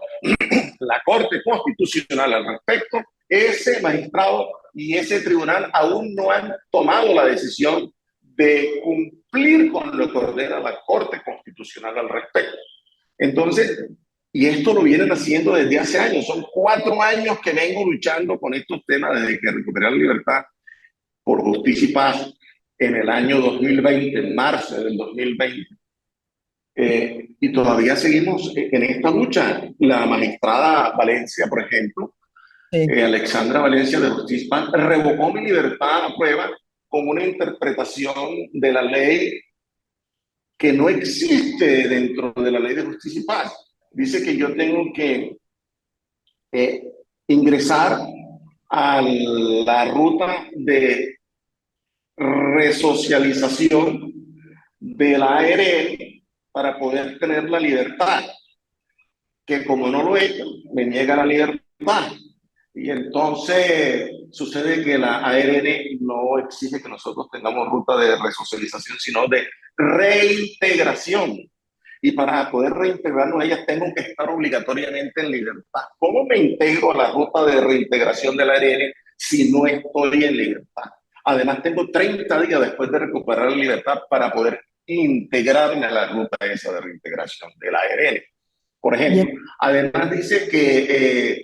la Corte Constitucional al respecto, ese magistrado y ese tribunal aún no han tomado la decisión de cumplir con lo que ordena la Corte Constitucional al respecto. Entonces, y esto lo vienen haciendo desde hace años, son 4 años que vengo luchando con estos temas desde que recuperé la libertad por Justicia y Paz en el año 2020, en marzo del 2020. Y todavía seguimos en esta lucha. La magistrada Valencia, por ejemplo, Alexandra Valencia de Justicia y Paz, revocó mi libertad a prueba con una interpretación de la ley que no existe dentro de la ley de Justicia y Paz. Dice que yo tengo que ingresar a la ruta de resocialización de la ARL para poder tener la libertad, que como no lo he hecho, me niega la libertad. Y entonces sucede que la ARN no exige que nosotros tengamos ruta de resocialización, sino de reintegración. Y para poder reintegrarnos a ellas tengo que estar obligatoriamente en libertad. ¿Cómo me integro a la ruta de reintegración de la ARN si no estoy en libertad? Además, tengo 30 días después de recuperar la libertad para poder integrarme a la ruta esa de reintegración de la ARN. Por ejemplo, además dice que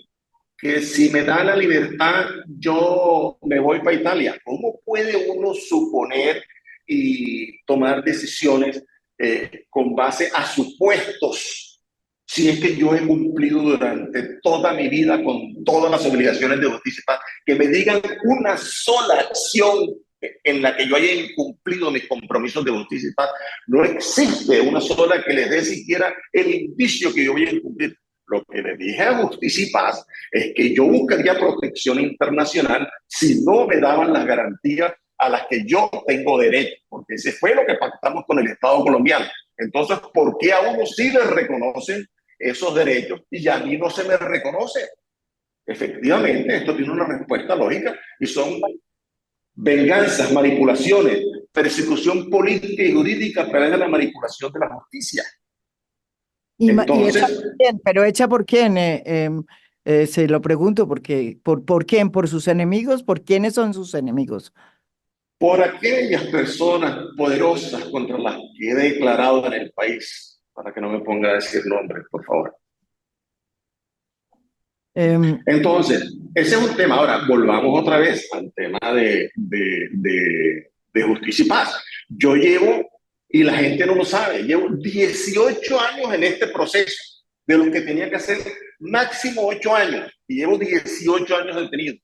si me da la libertad, yo me voy para Italia. ¿Cómo puede uno suponer y tomar decisiones con base a supuestos, si es que yo he cumplido durante toda mi vida con todas las obligaciones de justicia y paz? Que me digan una sola acción en la que yo haya incumplido mis compromisos de justicia y paz. No existe una sola que les dé siquiera el indicio que yo voy a incumplir. Lo que le dije a Justicia y Paz es que yo buscaría protección internacional si no me daban las garantías a las que yo tengo derecho, porque ese fue lo que pactamos con el Estado colombiano. Entonces, ¿por qué a uno sí les reconocen esos derechos y a mí no se me reconoce? Efectivamente, esto tiene una respuesta lógica y son venganzas, manipulaciones, persecución política y jurídica a través de la manipulación de la justicia. Entonces, ¿y hecha por quién? ¿Pero hecha por quién? Se lo pregunto, porque, ¿por quién? ¿Por sus enemigos? ¿Por quiénes son sus enemigos? Por aquellas personas poderosas contra las que he declarado en el país, para que no me ponga a decir nombres, por favor. Entonces, ese es un tema. Ahora, volvamos otra vez al tema de justicia y paz. Yo llevo y la gente no lo sabe. Llevo 18 años en este proceso, de los que tenía que hacer máximo 8 años, y llevo 18 años detenido.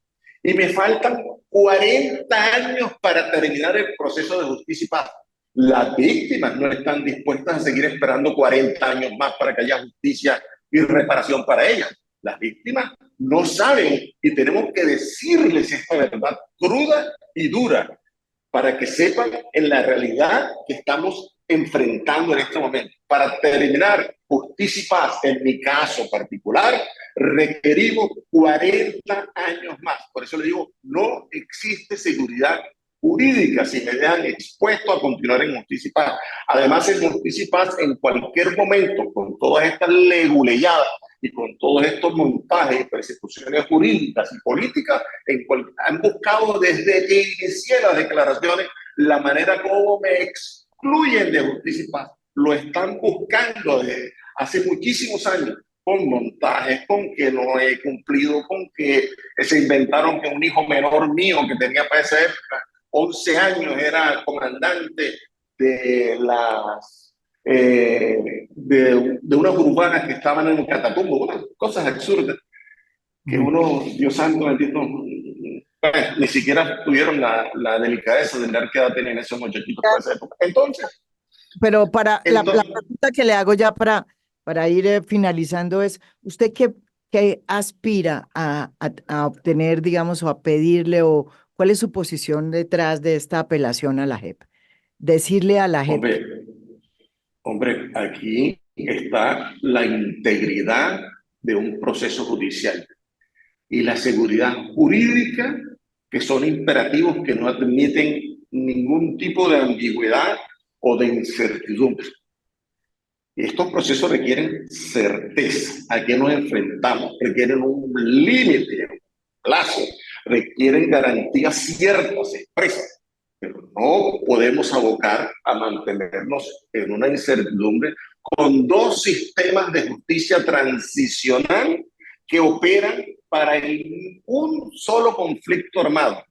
Y me faltan 40 años para terminar el proceso de justicia y paz. Las víctimas no están dispuestas a seguir esperando 40 años más para que haya justicia y reparación para ellas. Las víctimas no saben y tenemos que decirles esta verdad cruda y dura para que sepan en la realidad que estamos enfrentando en este momento. Para terminar justicia y paz, en mi caso particular, requerimos 40 años más. Por eso le digo, no existe seguridad jurídica si me dejan expuesto a continuar en justicia y paz. Además, en justicia y paz, en cualquier momento, con todas estas leguleyadas y con todos estos montajes, persecuciones jurídicas y políticas, han buscado desde que inicié las declaraciones la manera como me excluyen de justicia y paz. Lo están buscando desde hace muchísimos años, con montajes, con que no he cumplido, con que se inventaron que un hijo menor mío que tenía para esa época 11 años era comandante de las de unas urbanas que estaban en un Catatumbo, unas cosas absurdas que uno, Dios santo bendito, ni siquiera tuvieron la delicadeza de ver qué edad tenían esos muchachitos para esa época. Entonces, Pero la pregunta que le hago ya para ir finalizando es, ¿usted qué aspira a obtener, digamos, o a pedirle, o cuál es su posición detrás de esta apelación a la JEP? Decirle a la JEP... Hombre, aquí está la integridad de un proceso judicial y la seguridad jurídica, que son imperativos que no admiten ningún tipo de ambigüedad o de incertidumbre. Estos procesos requieren certeza. ¿A qué nos enfrentamos? Requieren un límite, un plazo, requieren garantías ciertas, expresas. Pero no podemos abocar a mantenernos en una incertidumbre con dos sistemas de justicia transicional que operan para un solo conflicto armado,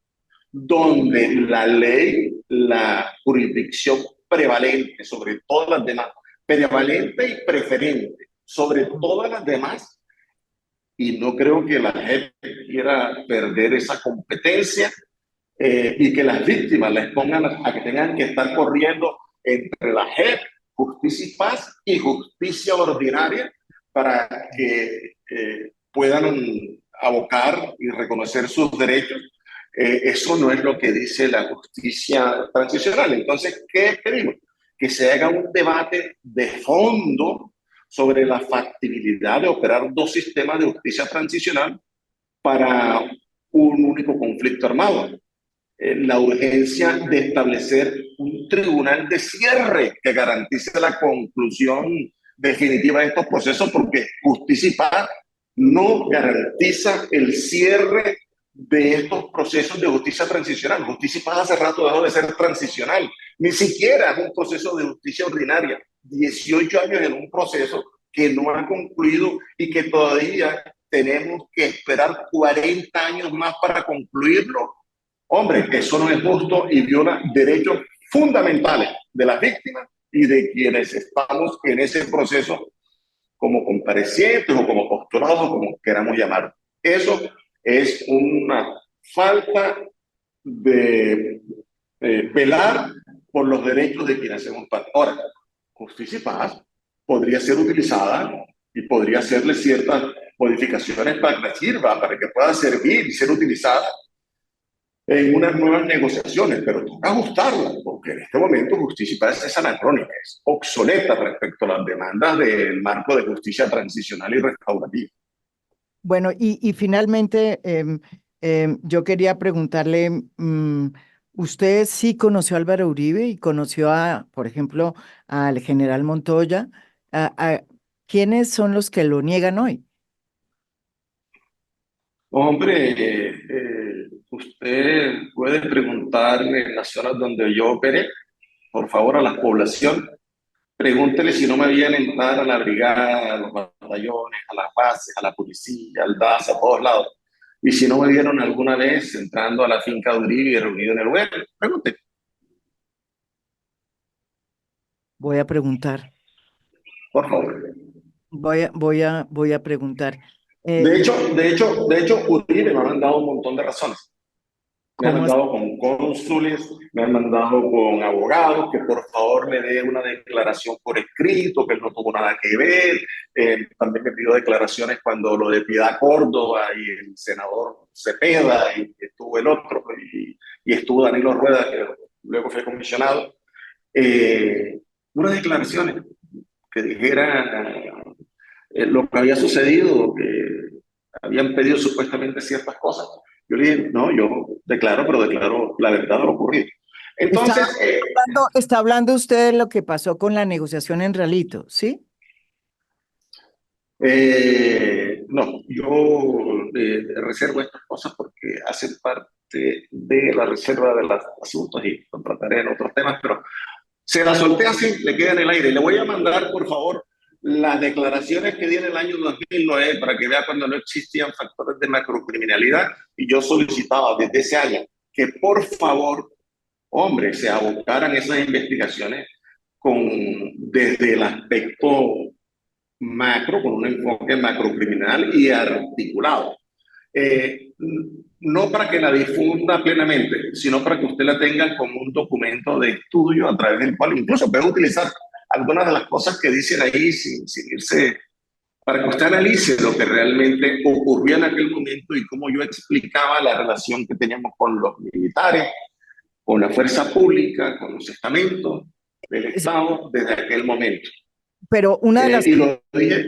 donde la ley, la jurisdicción prevalente sobre todas las demás, prevalente y preferente sobre todas las demás, y no creo que la JEP quiera perder esa competencia y que las víctimas les pongan a que tengan que estar corriendo entre la JEP, justicia y paz, y justicia ordinaria para que puedan abocar y reconocer sus derechos. Eso no es lo que dice la justicia transicional. Entonces, ¿qué pedimos? Que se haga un debate de fondo sobre la factibilidad de operar dos sistemas de justicia transicional para un único conflicto armado. La urgencia de establecer un tribunal de cierre que garantice la conclusión definitiva de estos procesos, porque justicia y paz no garantiza el cierre de estos procesos de justicia transicional. Justicia y paz hace rato dejó de ser transicional. Ni siquiera es un proceso de justicia ordinaria. 18 años en un proceso que no ha concluido y que todavía tenemos que esperar 40 años más para concluirlo. Hombre, eso no es justo y viola derechos fundamentales de las víctimas y de quienes estamos en ese proceso como comparecientes o como postulados, como queramos llamar. Eso es una falta de velar por los derechos de quienes hacemos parte. Ahora, justicia y paz podría ser utilizada y podría hacerle ciertas modificaciones para que sirva, para que pueda servir y ser utilizada en unas nuevas negociaciones, pero toca ajustarla, porque en este momento justicia y paz es anacrónica, es obsoleta respecto a las demandas del marco de justicia transicional y restaurativa. Bueno, y finalmente yo quería preguntarle, ¿usted sí conoció a Álvaro Uribe y conoció por ejemplo, al general Montoya? ¿Quiénes son los que lo niegan hoy? Hombre, usted puede preguntarle en las zonas donde yo operé, por favor, a la población. Pregúntele si no me habían entrado a la brigada, a los batallones, a las bases, a la policía, al DAS, a todos lados. Y si no me vieron alguna vez entrando a la finca de Uribe y reunido en el web, pregúntele. Voy a preguntar. Por favor. Voy a preguntar. De hecho, Uribe me ha mandado un montón de razones. Me han ¿Cómo es? mandado con cónsules, me han mandado con abogados, que por favor me dé una declaración por escrito, que él no tuvo nada que ver. También me pidió declaraciones cuando lo de Piedad Córdoba y el senador Cepeda, y estuvo el otro, y estuvo Danilo Rueda, que luego fue comisionado. Unas declaraciones que dijera lo que había sucedido, que habían pedido supuestamente ciertas cosas. Yo le dije, no, yo declaro, pero declaro la verdad de lo ocurrido. Entonces, Está hablando usted de lo que pasó con la negociación en Realito, ¿sí? no, yo reservo estas cosas porque hacen parte de la reserva de los asuntos y contrataré en otros temas, pero se la solté así, le queda en el aire. Le voy a mandar, por favor, las declaraciones que di en el año 2009 para que vea cuando no existían factores de macrocriminalidad, y yo solicitaba desde ese año que por favor, hombre, se abocaran esas investigaciones desde el aspecto macro, con un enfoque macrocriminal y articulado. No para que la difunda plenamente, sino para que usted la tenga como un documento de estudio a través del cual incluso puede utilizar algunas de las cosas que dicen ahí sin irse, para que usted analice lo que realmente ocurrió en aquel momento y cómo yo explicaba la relación que teníamos con los militares, con la fuerza pública, con los estamentos del Estado desde aquel momento. Pero una de las Y lo dije,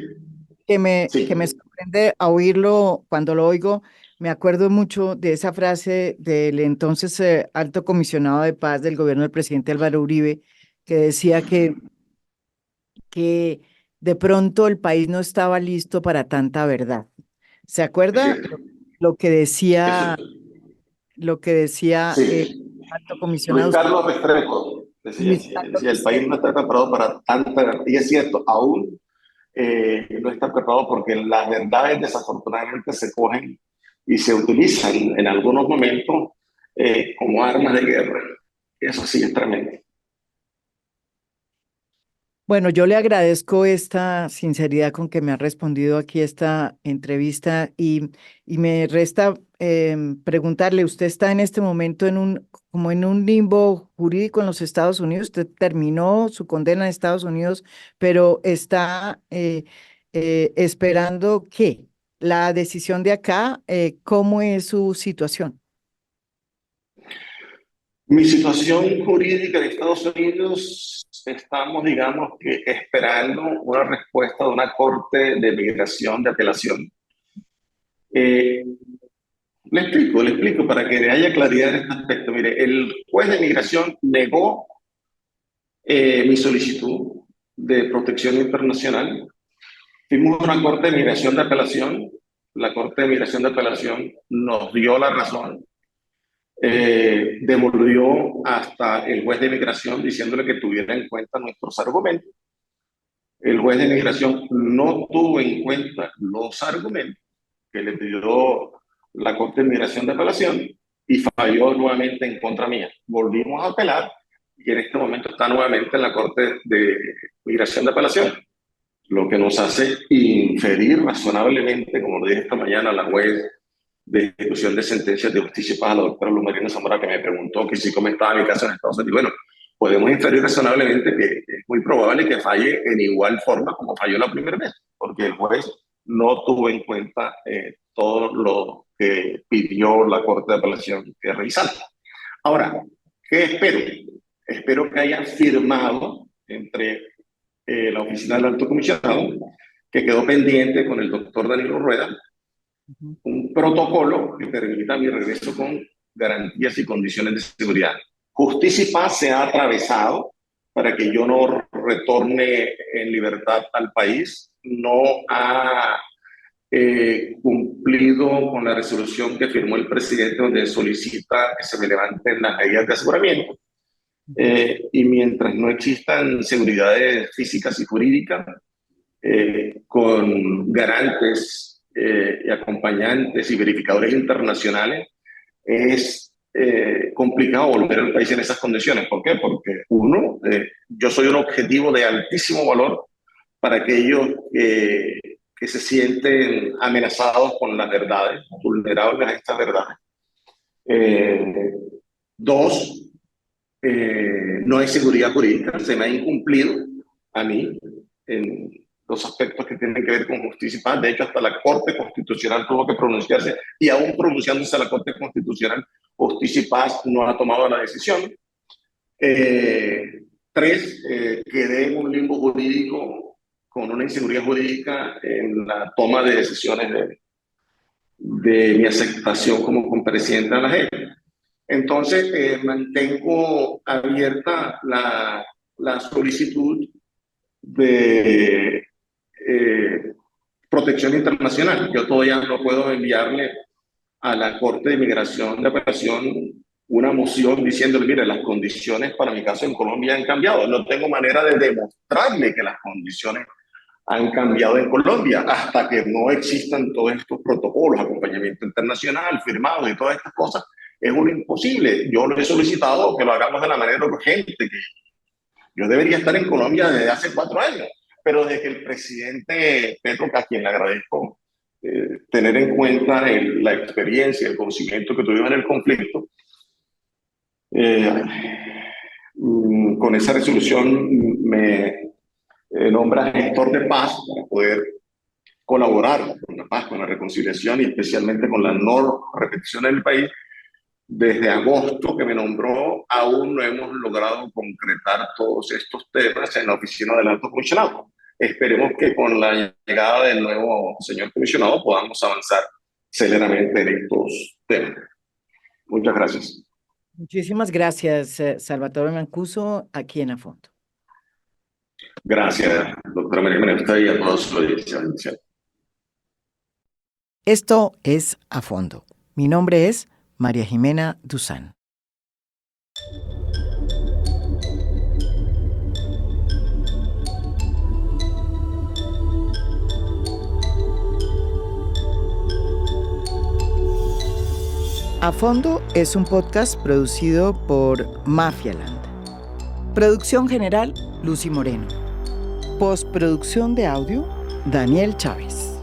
que me sí. sorprende a oírlo, cuando lo oigo, me acuerdo mucho de esa frase del entonces alto comisionado de paz del gobierno del presidente Álvaro Uribe, que decía que de pronto el país no estaba listo para tanta verdad. ¿Se Es acuerda cierto. lo que decía, Eso, lo que decía sí. alto Luis comisionado? Carlos Restrepo decía Luis así, Carlos decía, el país no Restrepo? está preparado para tanta, y es cierto, aún no está preparado porque las verdades desafortunadamente se cogen y se utilizan en algunos momentos como armas de guerra. Eso sí es tremendo. Bueno, yo le agradezco esta sinceridad con que me ha respondido aquí esta entrevista y me resta preguntarle, ¿usted está en este momento como en un limbo jurídico en los Estados Unidos? Usted terminó su condena en Estados Unidos, pero está esperando ¿qué? La decisión de acá, ¿cómo es su situación? Mi situación jurídica en Estados Unidos, estamos, digamos, que esperando una respuesta de una corte de migración de apelación. Eh, le explico para que haya claridad en este aspecto. Mire, el juez de migración negó mi solicitud de protección internacional. Fuimos a una corte de migración de apelación. La corte de migración de apelación nos dio la razón. Devolvió hasta el juez de migración diciéndole que tuviera en cuenta nuestros argumentos. El juez de migración no tuvo en cuenta los argumentos que le pidió la Corte de Migración de Apelación y falló nuevamente en contra mía. Volvimos a apelar y en este momento está nuevamente en la Corte de Migración de Apelación, lo que nos hace inferir razonablemente, como lo dije esta mañana a la juez de ejecución de sentencias de justicia y paz, la doctora Luz Marina Zamora, que me preguntó que si cómo estaba mi caso en Estados Unidos. Bueno, podemos inferir razonablemente que es muy probable que falle en igual forma como falló la primera vez, porque el juez no tuvo en cuenta todo lo que pidió la Corte de Apelación que revisara. Ahora, ¿qué espero? Espero que hayan firmado entre la oficina del alto comisionado, que quedó pendiente con el doctor Danilo Rueda, un protocolo que permita mi regreso con garantías y condiciones de seguridad. Justicia y Paz se ha atravesado para que yo no retorne en libertad al país, no ha cumplido con la resolución que firmó el presidente donde solicita que se me levanten las medidas de aseguramiento. Y mientras no existan seguridades físicas y jurídicas con garantes y acompañantes y verificadores internacionales, es complicado volver al país en esas condiciones. ¿Por qué? Porque uno, yo soy un objetivo de altísimo valor para aquellos que se sienten amenazados con las verdades, vulnerables a estas verdades. Dos, no hay seguridad jurídica, se me ha incumplido a mí en los aspectos que tienen que ver con justicia y paz. De hecho, hasta la Corte Constitucional tuvo que pronunciarse, y aún pronunciándose la Corte Constitucional, Justicia y Paz no ha tomado la decisión. Tres, quedé en un limbo jurídico con una inseguridad jurídica en la toma de decisiones de mi aceptación como compareciente a la JEP. Entonces, mantengo abierta la solicitud de protección internacional. Yo todavía no puedo enviarle a la Corte de Migración de Apelación una moción diciéndole, mire, las condiciones para mi caso en Colombia han cambiado. No tengo manera de demostrarle que las condiciones han cambiado en Colombia hasta que no existan todos estos protocolos, acompañamiento internacional, firmados y todas estas cosas. Es un imposible. Yo lo he solicitado que lo hagamos de la manera urgente. Que yo debería estar en Colombia desde hace 4 años, pero desde que el presidente Petro, a quien le agradezco tener en cuenta la experiencia, el conocimiento que tuvimos en el conflicto, con esa resolución me nombra gestor de paz para poder colaborar con la paz, con la reconciliación y especialmente con la no repetición en el país. Desde agosto que me nombró, aún no hemos logrado concretar todos estos temas en la oficina del alto comisionado. Esperemos que con la llegada del nuevo señor comisionado podamos avanzar celeramente en estos temas. Muchas gracias. Muchísimas gracias, Salvatore Mancuso, aquí en A Fondo. Gracias, doctora María Jimena, y a toda su audiencia. Esto es A Fondo. Mi nombre es María Jimena Duzán. A Fondo es un podcast producido por Mafialand. Producción general, Lucy Moreno. Postproducción de audio, Daniel Chávez.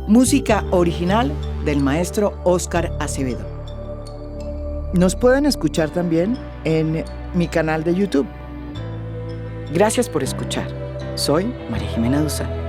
Música original del maestro Óscar Acevedo. Nos pueden escuchar también en mi canal de YouTube. Gracias por escuchar. Soy María Jimena Duzán.